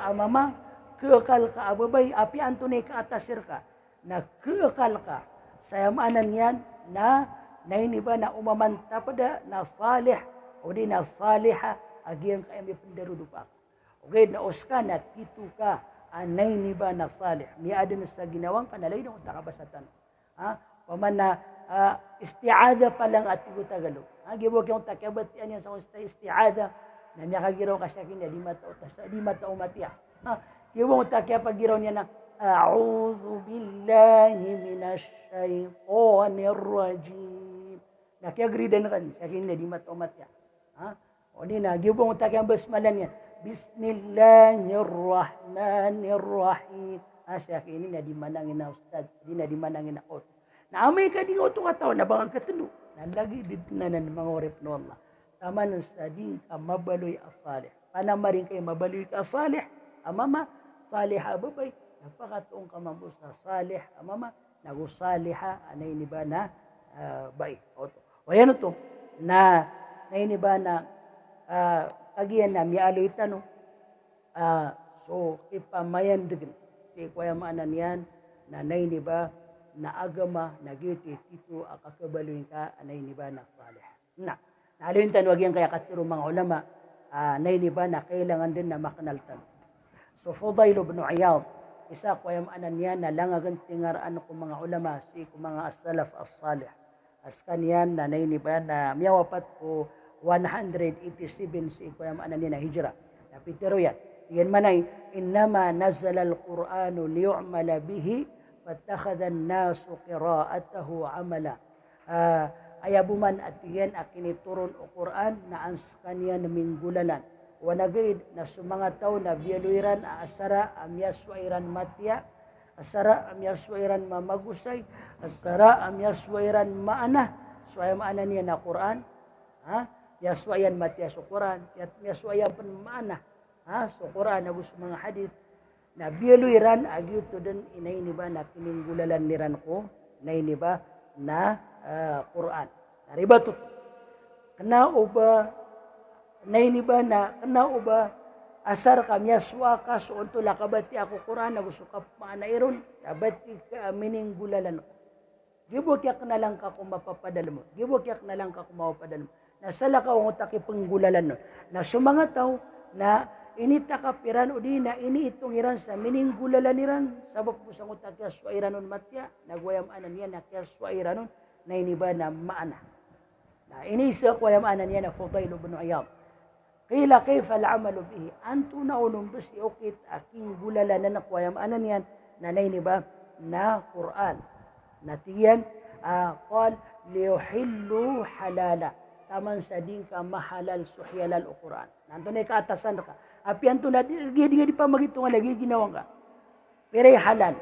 amama, kekal ka ababay, api antunay ka atasir ka, na kekal ka, sayamanan yan, na nainiba na umamanta pada na salih, o di na saliha, agiyang kaya may pandarudo pa. Okay, naos ka, na titu ka, anay ni ba na salih. Miada na sa ginawang kanalay na kung takabasatan. Paman na istiada pa lang at tigutagalo. Gibuak yung takabat yan sa istiada na niya kagiraw ka siya kanya, di matao matiya. Gibuak yung takapagiraw niya na A'udhu billahi minash shaytanir rajim. Nakiagridan kan siya kanya, di matao matiya. O di na, gibuak yung takapagbalan niya. Bismillahirrahmanirrahim. Asya kini na di manangin na ustad, di na di manangin na ot. Na amay ka di oto kataw na bangang katulo. Nalagi dit na ng mga orip no Allah. Tama nun sa di ka mabaloy asalih. Panamarin kayo mabaloy ka asalih. Amama, salih ababay. Napakatuong ka mambo sa salih. Amama, nagusaliha. Anay ni ba na bay. O yan ito. Na ni ba na kagiyan na mialoy tanong. So, ipamayan digin. Si kuya maanan yan, nanay ni ba, na agama, nagiti, tito, akakabaloyin ka, anay ni ba, na salih. Naloyin tanong, yan kaya katiro mga ulama, nay ni ba, na kailangan din na makanal tanong. So, Fudail ibn Iyad, isa kuya maanan yan, na langagan tingaraan ko mga ulama, si ko mga as-salaf as-salih. As kanyan, nanay ni ba, na miyawapat ko, 187 si kuya maanan niya na hijra. Napitero yan. Yan manay, innama nazala al-Qur'anu liyu'mala bihi, fattakhadhan nasu qira'atahu amala. Ayabuman at yan akinituron o Qur'an na ans kanya na minggulalan. Wanagid na sumanga tao na biyaluiran asara amyaswairan matya, asara amyaswairan mamagusay, asara amyaswairan maana. So ay maana niya na Qur'an. Yaswayan matya sa Quran, yaswayan pan maana. So Quran na gusto mga hadith na biyaluiran agyuto din inay ni ba na kininggulalan niran ko na ini ba na Quran. Nariba to. Kanao ba na ini ba na kanao ba asar kam yaswa ka so unto lakabati ako Quran na gusto ka maana iron abati ka mininggulalan ko. Gibok yak na lang ka kung mapapadala mo. Gibok yak na lang ka kung mapapadala mo. Nasala ka ang utaki panggulalan no. Na sumanga tao na inita ka piran o di na ini itong iran sa mininggulalan iran. Sabab po sa utaki aswairanon matya. Nagwayam anan yan na kaswairanon na iniba na maana. Na inisa ko yam anan yan na Fudail ibn Iyad. Kila kayfa al-amalu bihi. Anto na unong basi okit aking gulalan na nakwayam anan yan na iniba na Quran. Natiyan, qal liyuhillu halala. Taman sa din ka mahalal suhyalal o Quran. Nanto na kaatasan ka. Apian to na, di pa magitungan lagi ginawang ka. Pero halal.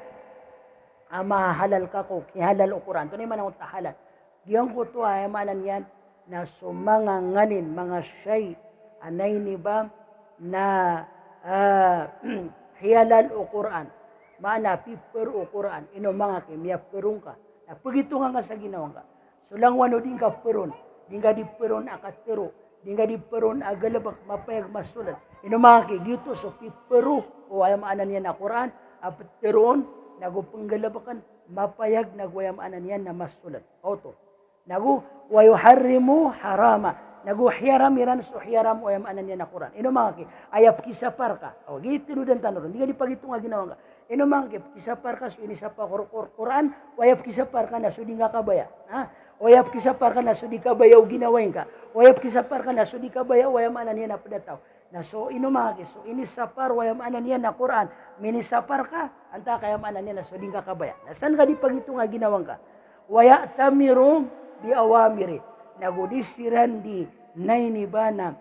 Mahalal ka ko, kihalal o Quran. Ito na yung manang halal. Giyang ko to ay manan yan na sumanganganin, mga shay, anay ni ba, na hihalal o Quran. Maana, piper o Quran. Ino mga kimya, perong ka. Napagitungan ka sa ginawang ka. Sulang wano din ka peron. Di nga di peron akatero, di nga di peron agalabak mapayag masulat. Inumaki gito so pipero o ayam anan yan na Quran, apat teron nagupanggalabakan mapayag nagwayam anan yan na masulat. Oto. Nagu wayuharrimu harama. Nagu hiyaram iran so hiyaram o ayam anan yan na Quran. Inumaki ayap kisapar ka. O gito dan tanong. Di nga di pagito nga ginawa nga. Inumaki kisapar ka so inisapa Quran, wayap kisapar ka na so di nga kabaya. Oyap kisapar ka na so di kabayaw ginawain ka. Oyap kisapar ka na so di kabayaw wayam anan yan na padataw. Na so inumaki, so inisapar wayam anan yan na Quran. Minisapar ka, anta kayam anan yan na so di ka kabaya. Nasan ka di pagito nga ginawang ka? Waya tamirong di awamiri. Nagudisiran di nayni ba na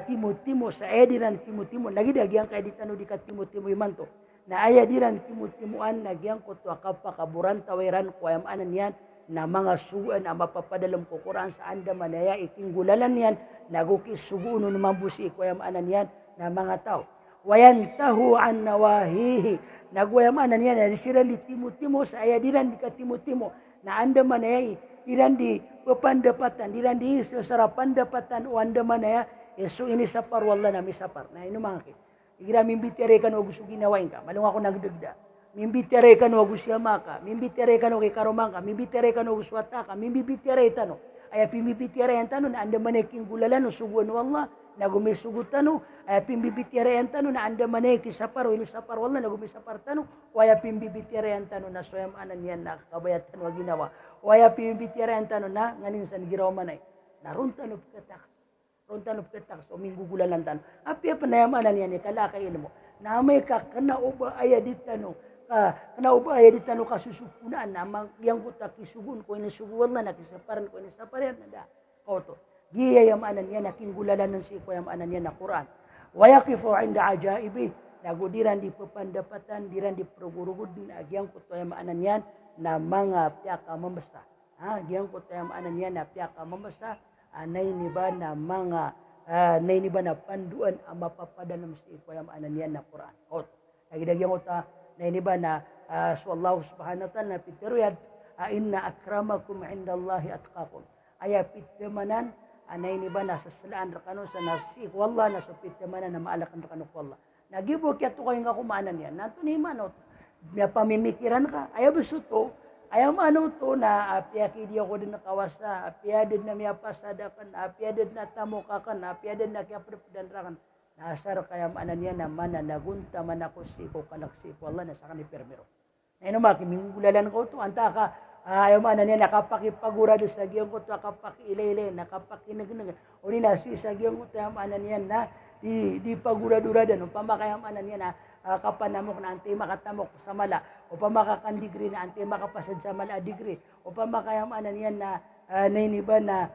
timo-timo sa ediran timo-timo. Nagidagyan kaya di tano di ka timo-timo imanto. na aya diran timu-timuan nagyang ko to kapakaburan tawiran ko ayamanan yan na mga suan na mapapadalam ko Quran sa anda manaya ikinggulalan yan nagukis suguno naman busi ko ayamanan yan na mga tao. Wayantahu an nawahihi nagwayamanan yan na sila di timu-timu sa aya diran di katimu-timu na anda manaya diran di papandapatan diran di sasarapan dapatan o anda manaya so ini sapar wala na misapar na ino mga kit. Igira mimbitire ka no gusto ginawain ka malung ako nagdagda. Mimbitire ka no gusto yamaka, mimbitire ka no kay karomangka, mimbitire ka no gusto ataka, mimbitire tano. Ay pimbitire yan tano na anda maneking gulalan no subuan wallah na gumisugot tano. Ay pimbitire yan tano na anda maneki sapar o ini sapar wallah na gumisapar tano. Waya pimbitire yan tano na soyam anan yan na kabayat tano ginawa. Waya pimbitire yan tano na nganinsan giraw manay. Naruntan of katak. Runtan of katak so minggugulalan tano. Api panayamanan yan kalakay mo. Na may ka kana uba aya ditano. Kana uba aya ditano kasusupunan na yang kuta kisugun ko ini suguwan na kisaparan ko ini saparan na koto. Giya yamanan yan nakinggulalan ng si ko yamanan yan na Quran. Wayaqifu inda ajaibi nagudiran di papandapatan diran di perugurugud din agyang kuto yamanan yan na mga piyaka mambasa. Agyang kuto yamanan yan na piyaka mambasa anay ni ba na mga nay ni ba na panduan ang mapapadalam sa ko yamanan yan na Quran. Koto. Nagidagyang kuta na ini ba na so Allah subhanahu wa ta'ala pitiruyad inna akramakum indallahi atqakum aya pitamanan anay ni ba nasa salaan rakano sa nasik wallah nasa pitamanan na maalakan rakano wallah nagibo kaya to kayo nga kumanan yan nato ni manot na pamimikiran ka aya besuto aya mano to na apya kidiyo ko din nakawasa apya din na miya pasadakan apya din na tamukakan apya din na kaya prepedanrakan nasar kaya maanan yan naman na nagunta man ako siko kalaksiko Allah na sa kanipermero. Ngayon naman, kimingulalan ko ito, anta ka, ayaw maanan yan, nakapakipagura doon sa giyong ko ito, nakapakilayle, nakapakinagnagan. O rin na, sa giyong ko ito, maanan yan na, di pagura-dura doon, upang makayamanan yan na, kapanamok na antay makatamok sa mala, upang makakandigri na antay makapasad sa mala digri, upang makayamanan yan na, nainiba na,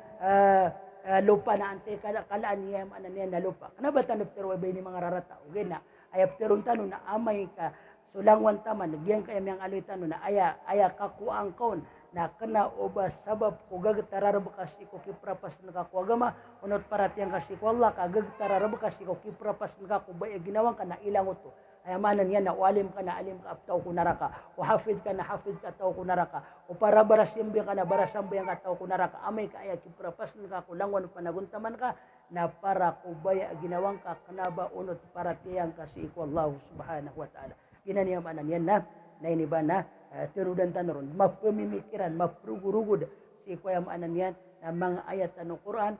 lupa na ante kalaan niya manan niya na lupa. Kana ba tanop pero ibay ni mga rarata. Ugay na ayap teron tano na amay ka sulangwan taman nagyang kay miyang aloy tano na aya kakuang kaon na kana oba sabab ko gagtarar bekas ko kiprapas naka ko agama unot paratiyang kasi ko Allah ka gagtarar bekas ko kiprapas naka ko bay ginawang kana ilang uto. Ayamanan yan na ualim ka na alim ka aptaw ko naraka. O hafid ka na hafid ka taw ko naraka. O para barasimbi ka na barasambi ka taw ko naraka. Amay ka ay kiprapas ka kulangwan panaguntaman ka na para kubaya ginawang ka kanaba unot para tiyang kasi ko Allah subhanahu wa ta'ala. Ginaniyamanan yan na iniba na tirudan tanoron. Mapamimikiran, maprugurugod si ko yamanan yan na mga ayat ng Quran.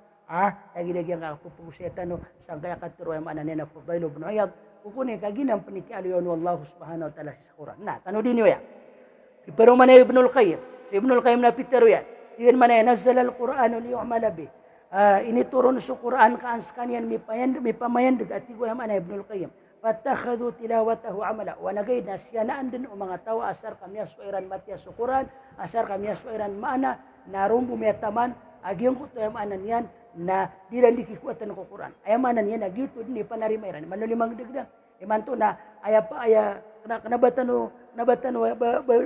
Lagi-lagi ang kapupusya tano sang kaya katiro yamanan yan na Fudail ibn Iyad. Kukunin kaginang panikialayon Allah subhanahu wa ta'ala sa Quran. Na, tano din niyo yan. Pero manay Ibnul Qayyim. Si Ibnul Qayyim na pitero yan. Iyan manay, nazal al-Quran liyu'mala bi. Inituron sa Quran kaan sa kanyan may pamayandag at tigwa naman na Ibnul Qayyim. Fatakhadu tilawatahu amala. Wanagay na siya naan din o mga tao asar kami aswairan matya sa Quran, asar kami aswairan maana, narong bumiyataman, agyong kutuyamanan yan, na dilan dikikuatan ko Quran. Ayamanan yan, nagyuto din ipanarimairan. Manulimang dagdag. Imanto na, nabatano,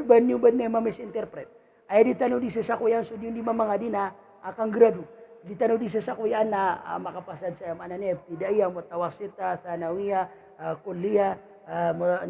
banyo ba na ma-misinterpret. Ay di tano di sa kuyan, so di mga di na akang grado. Di tano di sa kuyan na makapasad sa yamanan niya, pidaya, mutawasita, sanawiya, kulliya,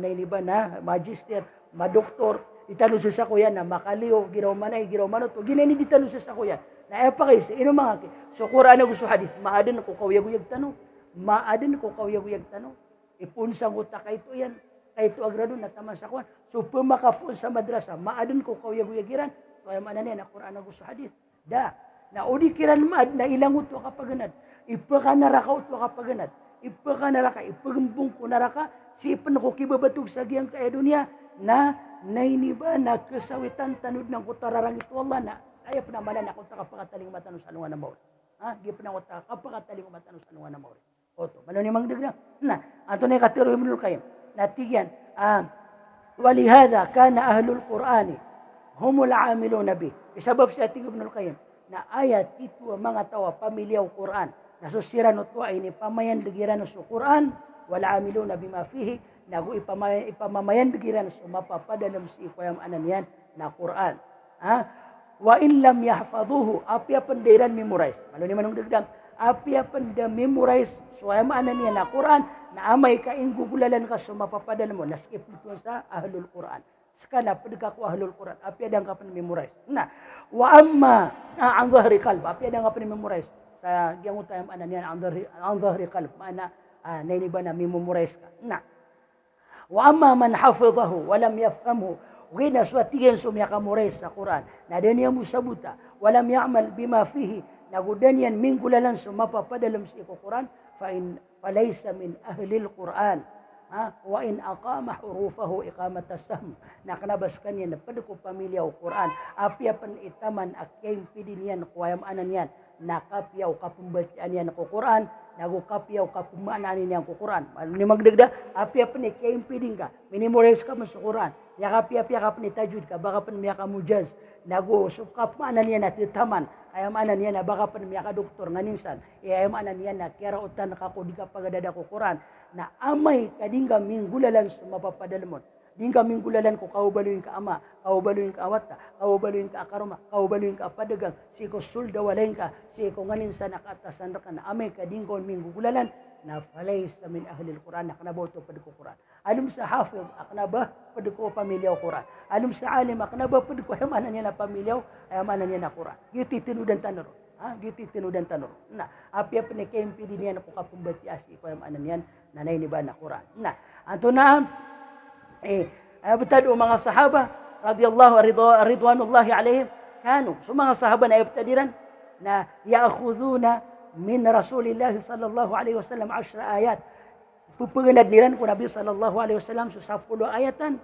nainiba na, magister, madoktor. Di tano sa kuyan na makaliw, giraw manay, giraw manot. Ginani di tano sa kuyan. Na pa kayo, ino mga so Quran na gusto hadith, maadin ko kawiyag-uyag tanong. Maadin ko kawiyag-uyag tanong. Ipunsang utak ito yan. Kahit agrado na tama sa kuwan. So pumakapun sa madrasa, maadin ko kawiyag-uyagiran. Kaya manan na Quran na gusto hadith. Da, na udikiran maad na ilang uto kapaganad. Ipaka naraka uto kapaganad. Ipaka naraka, ipagambong ko naraka. Sipan ko kibabatog sa giyang kaya dunia na nainiba na kasawitan tanud ng kutararang ito Allah na ay panamalan ako takapakataling matano sa anungan na mauri. Di pa na ako takapakataling matano sa anungan na mauri. Oto, malo ni mangdagdag. Na, ato na katiro Ibnul Qayyim. Natigyan, walihada kana ahlul Qur'ani humul amiluna bi. Isabab sa ating Ibnul Qayyim na ayat itu mga tawa pamilyaw Quran. Nasusiran o tuwa ini pamayan ligiran sa Quran wal amiluna bima fihi nagu ipamamayan giran sumapapadalam si ikoyam anan yan na Quran. Wa in lam yahfaduhu, apya penderan memorize. Malu ni manung degdam, apya penda memorize suayam anan yan na Quran, na amay ka ingugulalan ka sumapapadalam mo, naskip nito sa ahlul Quran. Sekana pedeka ku ahlul Quran, apya dang ka memorize. Nah, wa amma an dhahri qalb, apya dang ka memorize. Sa yang utayam anan yan an dhahri qalb, mana naini bana memorize ka. Nah, wa amma man hafizahu wa lam yafhamhu, wina swatiyan sumya ka memorize sa Quran. Na daniya musabuta, wa lam ya'mal bima fihi, nagudanian minggulalan sumapapadalam sa Quran, falaysa min ahli al-Quran. Wa in aqama hurufahu iqamat as-sahm, na kanabas kanya na padko pamilya o Quran, apya pan itaman akyem pidinian kuayam anan yan, nakapyaw kapumbatian yan ko Quran, nagukapyaw kapumanan yan ko Quran. Ni magdagda, apya pan ikyem pidin ka, minimorize ka mas Quran, yakapya ka pan itajud ka, baka pan miya ka mujaz, nagusukap maanan yan at itaman, ayam anan yan na baka pan miya ka doktor nganinsan, ayam anan yan na kira utan kako di ka pagadada ko Quran, na amay kadingga minggulalan sa mapapadalmon. Dingga minggulalan ko kaubaluin ka ama, kaubaluin ka awata, kaubaluin ka akaruma, kaubaluin ka padagang, siko sulda walain ka, siko nganin sa nakatasan ka na amay kadinggon minggulalan, na falay sa min ahli al-Quran, na kanaboto padiko Quran. Alum sa hafiz, aknaba padiko pamilyaw Quran. Alum sa alim, aknaba padiko ayamanan niya na pamilyaw, ayamanan niya na Quran. Yuti tinudan tanaro. Gitu tinudan tanur. Nah, apya penikempi dinian ko kapumbati asi ko yang anan yan nanay ni ba na Quran. Nah, anto na betado mga sahaba radhiyallahu ridwanullahi alaihim kanu so mga sahaba na ibtadiran na ya'khuduna min Rasulillah sallallahu alaihi wasallam 10 ayat. Pupunganad niran ko Nabi sallallahu alaihi wasallam so 10 ayatan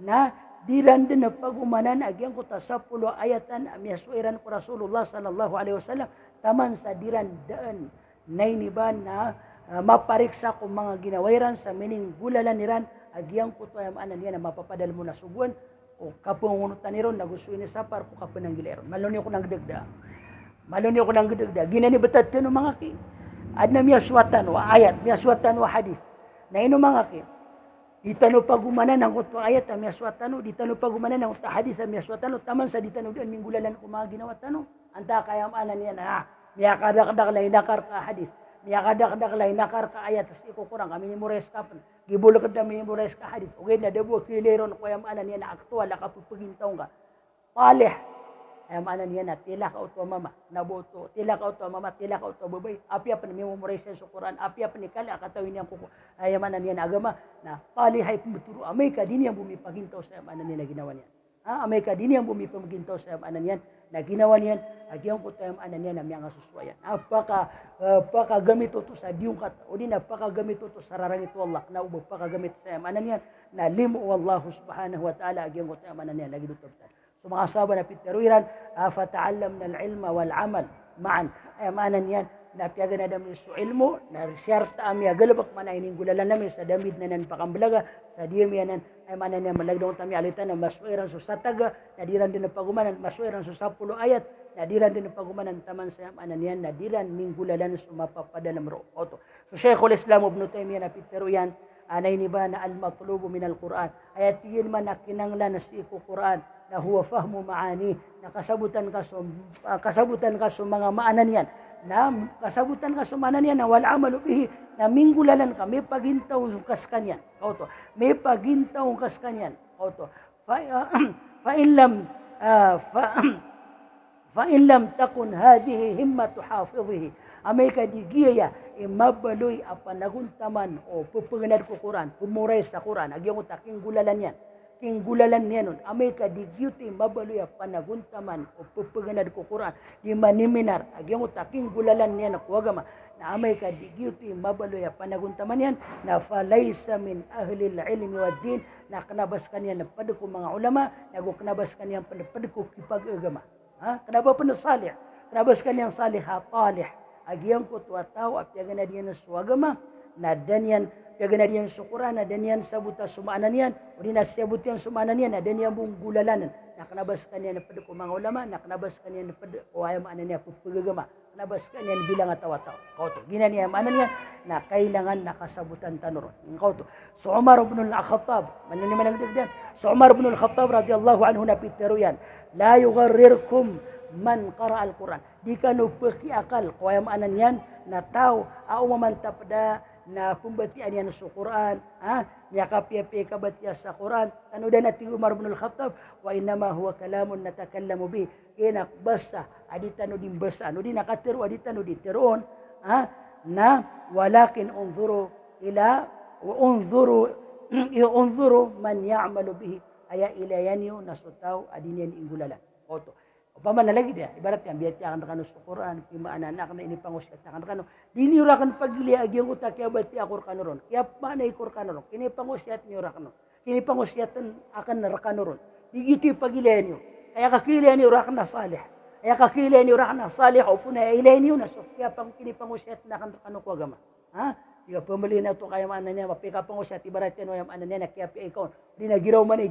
na diran din na pagumanan agyang ko ta 10 ayatan amyasuiran ko Rasulullah sallallahu alaihi wasallam taman sa diran daan nainiban na mapariksa ko mga ginawairan sa mining gulalan niran agyang ko to ayam anan yan na mapapadal mo na subuan o kapungunutan niron nagustuin ni sapar ko kapunang gileron maloni ko nang degda ginani betad tino mga ki adna miyaswatan wa ayat miyaswatan wa hadith na ino mga ki ditano pagumanan ng utwa ayat ang miyaswatano, ditano pagumanan ng utwa hadis ang miyaswatano, taman sa ditano doon minggulalan ko mga ginawa tano. Anta kayam anan yan, miyakadakdak lay nakar ka hadis, miyakadakdak lay nakar ka ayat, tas ikukurang kami ni Mures kapan, gibulok na mi Mures ka hadis, okay na debo kileron ko yam anan yan na aktual, akapupugintaw ka, palih, ayam anan yan na tila ka utwa mama, naboto, tila ka utwa mama, tila ka utwa babay, apya pa ni Mures sa Quran, apya pa ni kala, katawin yan kuko, ayam anan yan agama, na palihay pumuturo, amay ka din yan bumipagintaw sa ayam anan yan na ginawa niyan. Amay ka din yan bumipagintaw sa ayam anan yan na ginawa niyan, agyan ko tayam anan yan na miyang asuswayan. Apaka gamit ito sa diyong kata, o di napakagamit ito sa rarang ito Allah, na upakagamit sa ayam anan yan, na limu Allahu subhanahu wa ta'ala, agyan ko tayam anan yan, lagi dutobtan. So mga sahabat na pitaruiran, fata'allamna al-ilma wal-amal ma'an. Ay maanan yan, na piyaga na dami su ilmo, na siyarta amya galabak man ay ninggulalan namin sa damit na nan pakambalaga, sa diyam yanan, ay maanan yan malagdong tami alitan na maswairan su sataga, na diran din na pagumanan, maswairan su 10 ayat, na diran din na pagumanan taman sa maanan yan, na diran minggulalan su mapapadalam ro. So Sheikhul Islam Ibn Taymiyyah na pitaruyan, anay ni ba na al-matlubu min al-Quran, ayat yun man na kinanglan na si Quran, na huwa fahmu maani, na kasabutan ka sa mga maanan yan, na kasabutan ka sa maanan yan, na wal amalu bihi, na minggulalan ka, may pagintaw kas kanyan, kauto, may pagintaw kas kanyan, kauto, fa in lam takun hadihi himmatu hafidhihi, amay kadigiyaya, imabaloy apanaguntaman o pupunganad ko Quran, pumuray sa Quran, agyang utaking gulalan yan, tinggulalan niya nun, amay kadigyuti mabaloy panaguntaman o pupuganad ko Quran, di maniminar, agyang utaking gulalan niya na kuwagama, na amay kadigyuti mabaloy panaguntaman yan, na falaysa min ahli al-ilmi wa din, na kanabas kanya na padako mga ulama, naguknabas kanya padako kipag-agama. Kanaba pa na salih, kanabas kanyang salih talih, agyang ko tuwataw, apyagan na diyan na suwagama, na danyan, piyagan na diyan sa Quran, na danyan sabuta sumaanan yan, o di na sabut yan sumaanan yan, na danyan mong gulalanan, nakanabas kaniya na pada ko mga ulama, nakanabas kaniya na pada o ayam ano niya pagagama, nakanabas kaniya bilang atawa-tawa. Kauto, ginaniya ano niya na kailangan nakasabutan tanuron. Kauto, so Umar ibn al-Khattab, maniniman ang digdiyan, so Umar ibn al-Khattab radiyallahu anhu na pitero yan, la yugharrirkum man qara al-Quran. Di ka no pakiakal, kung ayam anan yan, na tao, umamantap da, na pumbatian yan sa Quran, niya kapiyapi kabatiya sa Quran, ano da natin Umar ibn al-Khattab, wa inama huwa kalamun natakallamu bih, inak basa, adita no din basa, no din nakatiro, adita no din tiroon, na walakin unzuru ila, unzuru man ya'malu bihi, aya ilayan yun, nasutaw, adin yan ingulalan. Oto. Paman na lagi dia, ibarat yan, biyat yakan na sa Quran, kima anak na inipanguskat yakan na dinirakan pagili agyang utak kaya bati akur kanoron, kaya mana ikur kanoron, kinipanguskat niyo rakano, kinipanguskatan akan narakanoron, digiti pagilihan niyo, kaya kakilihan niyo rakan na salih, kaya kakilihan niyo rakan na salih, o puna ilahin niyo na, so kaya pang kinipanguskat na kano ko agama, Diga pamali na to kaya mana niya, mapika panguskat, ibarat yan o yung ano niya, na kaya pi ikaw, di na giraw man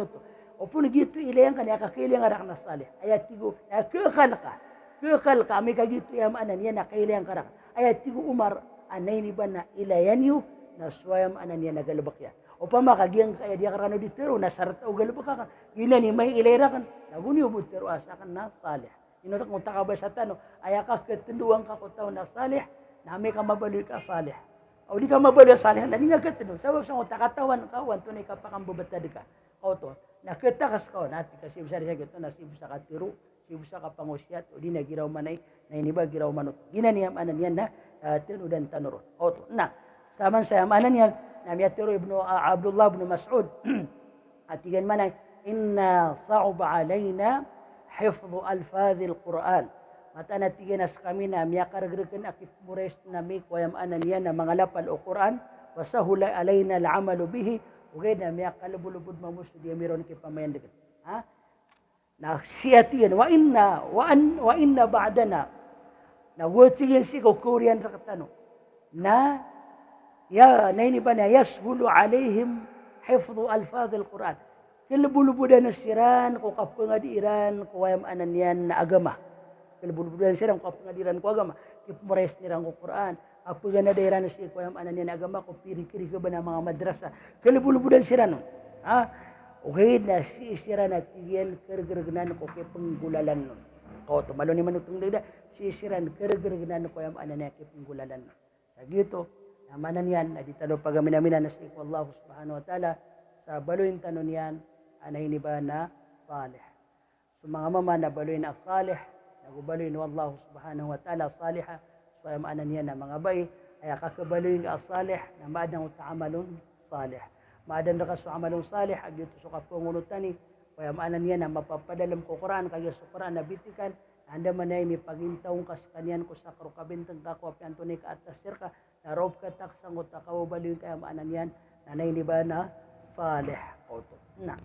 to. Opun gitu ilayan kan ya kakili nga rak na salih. Ayat tigo ya kekhalka mi kagitu ya anan ya nakailayan karak. Ayat tigo Umar anay ni ba na ilayan yu na swayam anan ya nagalabak ya. Opama kagiang kaya dia karano ditero na sarta o galabak kan. Ina ni may ilayra kan. Naguni ubud tero asakan na salih. Inotak mo takabasatan no ayaka ketenduang ka ko taw na salih na may ka mabaloy ka salih. O di ka mabaloy salih na ni nga ketendo. Sabab sa takatawan kawan tunay ka pakambubatad ka. Auto. Nakatakas ko natin kasi bisa rin ito na sibusa ka tiro, sibusa ka pangusyat, o di na giraw manay, na iniba giraw manot. Ginaniyam anan yan na tinudan tanuro. Oto, na, saman sa amanan yan, na miyatiro ibn Abdullah ibn Mas'ud, at igan manay, inna sa'uba alayna hifdhu alfadhi al-Quran. Mata natiginas kami na miyakaragrikan akit mures na may kwayam anan yan na mga lapal o Quran, wasahula alayna al-amalu bihi, okay na miya kalubulubud mamus di meron kay pamayan dekat. Na siyatiyan wa inna ba'dana na wotiyan si ko Korean sa katano. Na ini ba na yashulu alaihim hifdhu alfadh alquran. Kalubulubudan na siran ko kapangadiran ko wayam anan yan na agama. Kalubulubudan siran ko kapangadiran ko agama. Kipmores niran ko Quran. Apo gana daerah na siya ko yung anan yan agama ko piri-piri ka ba ng mga madrasa. Kalibulubudan sila no. Okay na si sira na tiyan kergergnan ko kay penggulalan no. Kau tumalo ni manutong dida si siran kergergnan ko yung anan yan kay penggulalan no. Sa gito, namanan yan na ditalo pagaminaminan na si Allah subhanahu wa ta'ala sa baloyin tanon yan anay ni ba na salih. So mga mama na baloyin na salih, nagubaloyin wa Allah subhanahu wa ta'ala salihah. Kaya maanan niya na mga bay, ay kakabaloy nga salih na maadang utaamalon salih. Maadan na ka sa amalon salih, agyo to sa kapungunutan ni, kaya maanan niya na mapapadalam ko Quran, kaya sa Quran na bitikan, anda man ay may pagintawang kas kanyan ko sa karukabintang kako, apian to ni ka atas sirka, na rob ka taksang o takawabaloy, kaya maanan yan, nanay ni ba na salih. Oto. Na.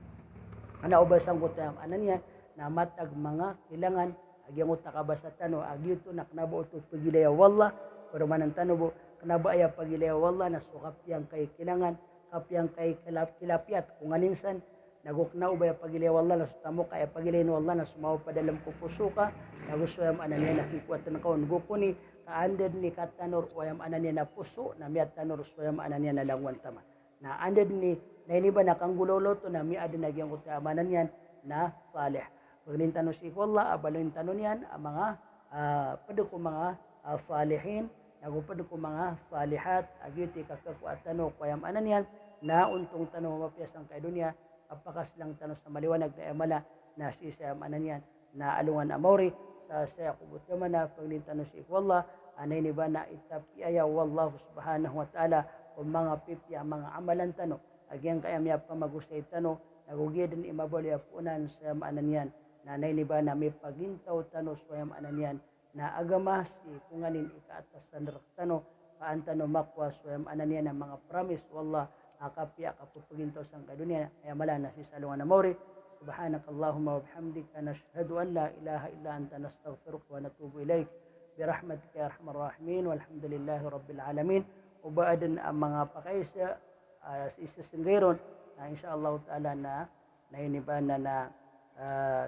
Ano ubasang ko tayo, maanan yan, na matag mga kilangan, agyang uta kabasa tano agyo to naknabo to pagilaya wallah pero manan tano bo kanabo aya pagilaya wallah nasukap yang kay kilangan kapyang kay kilapiat kung aninsan nagukna ubay pagilaya wallah nasutamo kay pagilaya wallah nasumaw padalam pupusuka naguswam anan niya nakikuat na kaon gukuni kaanded ni katanor wayam anan niya na puso na miat tanor swam anan niya na langwan tama na anded ni na iniba nakanggulolo to na miad na gyang utamanan yan na salih. Paglintan no si Allah, abalintan no niyan ang mga pwede ko mga salihin, nagupad ko mga salihat, agyuti kakakuatan no kayam anan yan, na untong tanong mapias ang kay dunya, apakas lang tanong sa maliwanag na emala na si Isayam anan yan, na alungan amori, sa saya kubut ka man na paglintan no si Allah, anay ni ba na itapi ayaw wallahu subhanahu wa ta'ala, kung mga pipya, mga amalan tanong, agyang kayam ya pamagusay tanong, nagugidin imabali apunan sa maanan yan, nanay ni ba na may pagintaw tanos wayam anan yan na agamas kunganin ikaatas sa tano paantano makwas wayam anan yan ang mga promise wallah akapya kapupagintaw sang kadunya ay mala na si salungan na mori subhanakallahumma wa bihamdika nashhadu an la ilaha illa anta nastaghfiruka wa natubu ilaik birahmatika ya arhamar rahimin walhamdulillahi rabbil alamin ubaadan ang mga pakaysa sa isa singgeron na insyaallah taala na nainibana na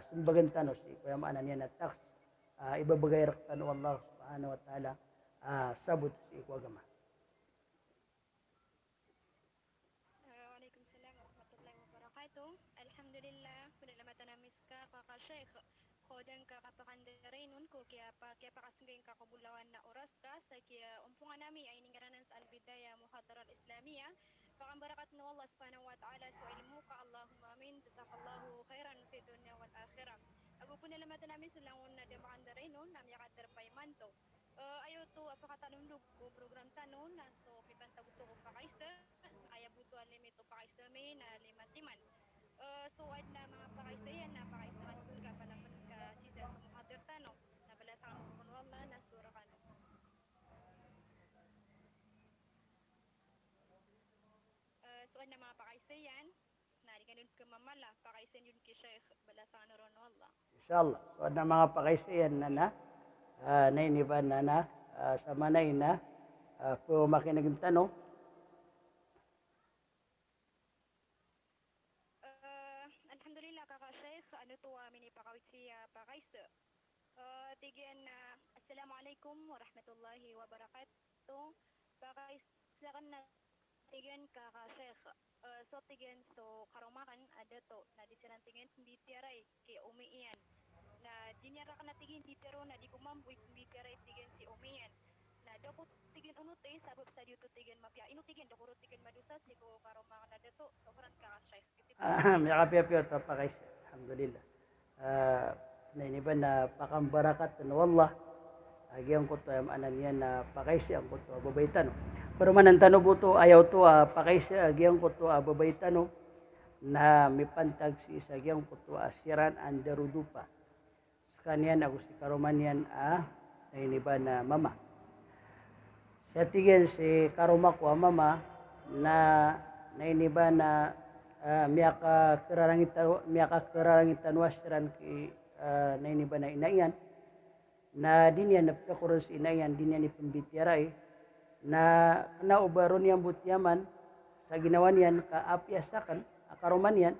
sumbagan tanos ikuya maanan niya na tax ibabagay rak tano Allah subhanahu wa ta'ala sabot si ikuya gama. Waalaikumsalam warahmatullahi wabarakatuh. Alhamdulillah, penyelamatan miska kakak Syekh. Kodan kakak pakandarinun ko kaya pakasunggayin kakabulawan na oras ka sa kaya umpungan nami ay ningaranan sa Al-Bidayah Muhadarat Islamiyah. Pakambarakat na Allah subhanahu wa ta'ala sa ilmu ka Allahumma amin. Jazakallahu khairan fi dunya wal akhirah. Ako po nalamatan namin sa langon na pakandarinun na miyakadar paimanto. Ayo to apakata nundog ko program tanon na so pipanta buto ko pakaisa aya buto alimito pakaisa may na limatiman so ad na mga pakaisa yan na pakaisa man kun ka palapan ka sisa sa muhadir tano na bala sa kun wala na sura kano so ad na mga pakaisa yan na di kanun ka mamala pakaisa yun ki Sheikh bala sa ano ron wala Inshallah. So na mga pakaisiyan na nainiban na sa manay na po makinaging tanong. Alhamdulillah kakak Syekh ano to amin ipakawit siya pakaisa tigian na assalamualaikum warahmatullahi wabarakatuh pakaisa kan na tigian kakak Syekh so tigian so karumakan ada to na disiran tigian di tiaray ke umiian na dinyara ka na tigin di pero na di kumamboy di tiaray tigian si umiian na dako tigin unut sabab sa dito tigin mapya inu tigin dako tigin madusa si ko karumakan ada to sobrang kakak Syekh Miyakapiyapiyo ito pakaisi. Alhamdulillah. Nainiban na pakambarakat na wallah. Agyang ko to anan yan na pakaisi ang ko to babaytan. Pero man ang tanong buto ayaw to pakaisi agyang ko to babaytan na mipantag si isagyang ko to asiran ang darudupa. Kanyan ako si karuman yan nainiban na mama. Siya tigil si karuma ko mama na nainiban na miyaka kerarangitan wasiran ki nainiban na inayan na dinyan napakakuron si inayan dinyan ni pembitiaray na naubaron yang butyaman sa ginawa niyan kaapyasakan akaruman yan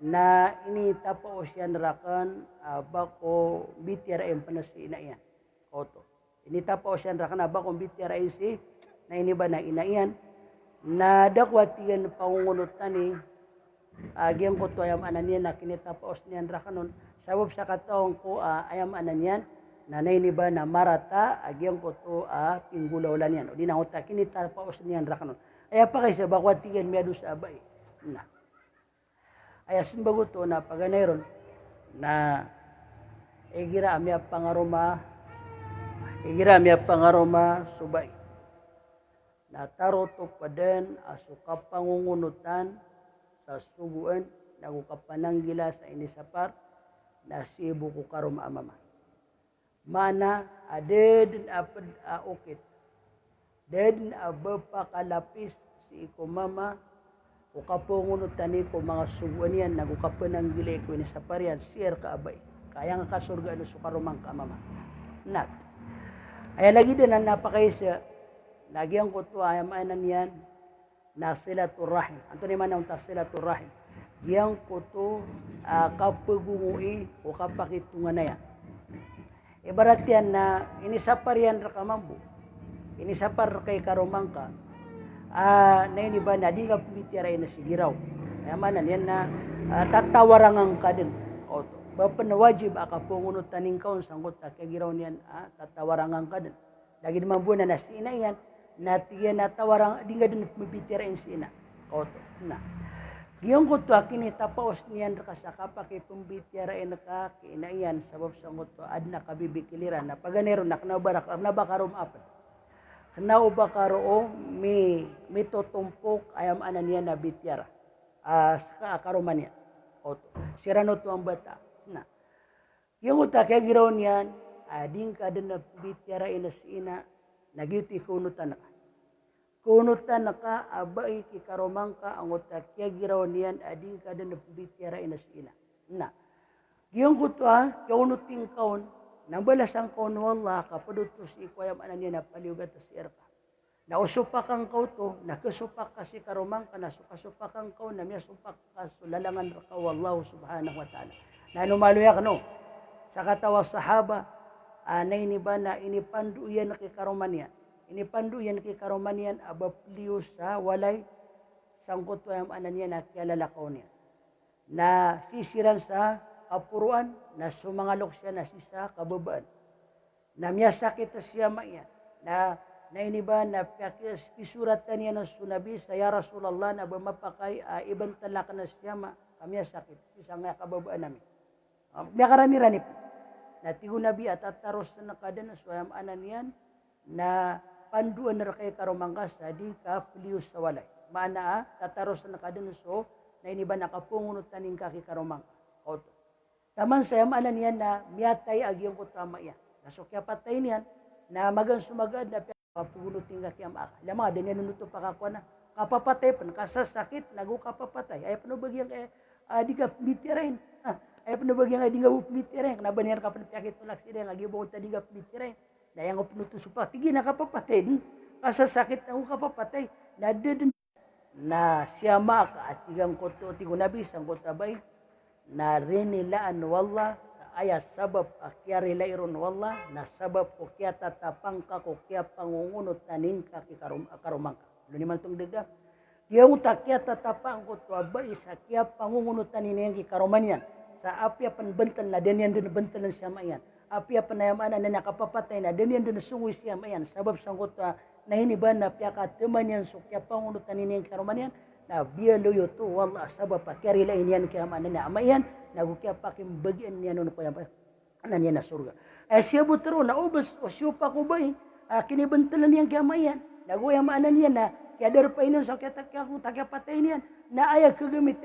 na ini tapo siya narakan bako bitiaray ang panas si inayan oto ini tapo siya narakan bako bitiaray si nainiban na inayan na dakwatigan pangungunutan ni agyang ko to ayam anan yan na kinitapaos niyan rakanon sabab sa kataong ko ayam anan yan na nainiba na marata agyang ko to pinggulawlan yan o di na ko ta kinitapaos niyan rakanon aya pa kaysa bakwatigan miyado sa abay na aya simbago to na paganayron na igira amya pangaroma subay na taro to paden asuka pangungunutan sa subuan nagukapananggila sa inisapar na sibu ko karom amama mana aded apad ukit den abapakalapis si iko mama o kapungunutan ko mga subuan yan nagukapananggila ko inisapar yan sir ka abay kaya nga kasurga no sukarumang ka mama nat ay lagi din ang napakaisa nagyang ko to ayam anan yan nasilatul rahim. Anto ni man ang nasilatul rahim. Yang ko to kapagungui o kapakitungan na yan. Ibarat yan na inisapar yan rakamambu. Inisapar kay karumangka. Na yun iba na di ka pumitiray na sigiraw. Kaya manan yan na tatawarangang ka din. O to. Bapan na wajib akapungunot taning kaon sanggot kagiraw niyan tatawarangang ka din. Lagi naman buwan na nasina yan. Natiya na tawarang di nga din mabitirain si ina. Oto na. Giyong ko to akini tapaos niyan ka sa kapaki pumbitirain ka kiinaiyan sabab sa moto ad na kabibikiliran na paganero na nabakarom apat. Kanao bakaro mi totumpok ayam anan niya na bityara. Sa karuman niya. Oto. Sirano to ang bata. Na. Giyong ko ta kaya giraw niyan ading ka din na bityarain na si ina nagyuti kunutan ka. Kunutan ka abay kikaromang ka ang utakya giraw niyan ading kada na pibitira inas ina. Na. Giyong kuto kaunuting kaon nabalas ang kaon wallah kapadutos ikoyam anan niya na paliugat sa irka. Nausupak ang kauto nakasupak ka si karomang ka nasukasupak ang kaon na miya supak ka sulalangan ka wallahu subhanahu wa ta'ala. Na numaluyak no. Sa katawa sahaba, anay ni ba na inipandu yan kay karomanian. Inipandu yan kay karomanian abapliyo sa walay sangkot wayam anan niya na kialalakaw niya. Na sisiran sa kapuruan, na sumangalok siya na sisa kababaan. Na miyasakit siya maya, na iniba na pisuratan niya ng sunabi sa ya Rasulallah na bumapakay ibang talak na siya kami sakit. Isa nga kababaan namin. Biya karani-rani po. Na tigo nabi at ataros na nakada na suwayam anan yan na panduan na kay karumangkas di ka pilius sa walay. Maana tataros na nakada na so na iniba nakapungunot taning kaki karumang. Oto. Taman sayam anan yan na miyatay agyong kutama yan. Nasukya patay niyan na magan sumagad na papugunutin ka kiyam aka. Alam mga, din yan nunuto pa kakuha na. Kapapatay pa, kasasakit, nagukapapatay. Ay panubagyang di ka plitirain. Ay panubagyang di ka plitirain. Kanabanihan ka panapyakit tulak sila, nagibukot na di ka plitirain. Na yung pinutusupa, tigi na kapapatay. Kasasakit, nagukapapatay. Na siya maka at tigang koto, tigunabi, sang kotabay, na rinilaan wala aya sabab akya rilayron wala na sabab ko kya tatapang ka ko kya pangungunot tanin ka karumang ka. Luni man itong daga. Yung takya tatapang ko to abay sa kya pangungunot tanin yung kikaruman yan. Sa apya panbantal na din yan doon bantalan siya mayan. Apya panayamanan na nakapapatay na din yan doon sungoy siya mayan. Sabab sangkot na hiniban na pya katiman yan so kya pangunot tanin yung kikaruman yan. Na biya loyo to wala sabab akya rilayin yan kaya manan na amayan. Nagukya pa kimbagian niya noon po yan pa. Anan niya na surga. Siya butero na ubas o siya pa ko ba kinibantalan niyang kamayan. Naguyang maanan niya na kaya daro pa inon sa kaya takya patay niyan. Na ayag kagamit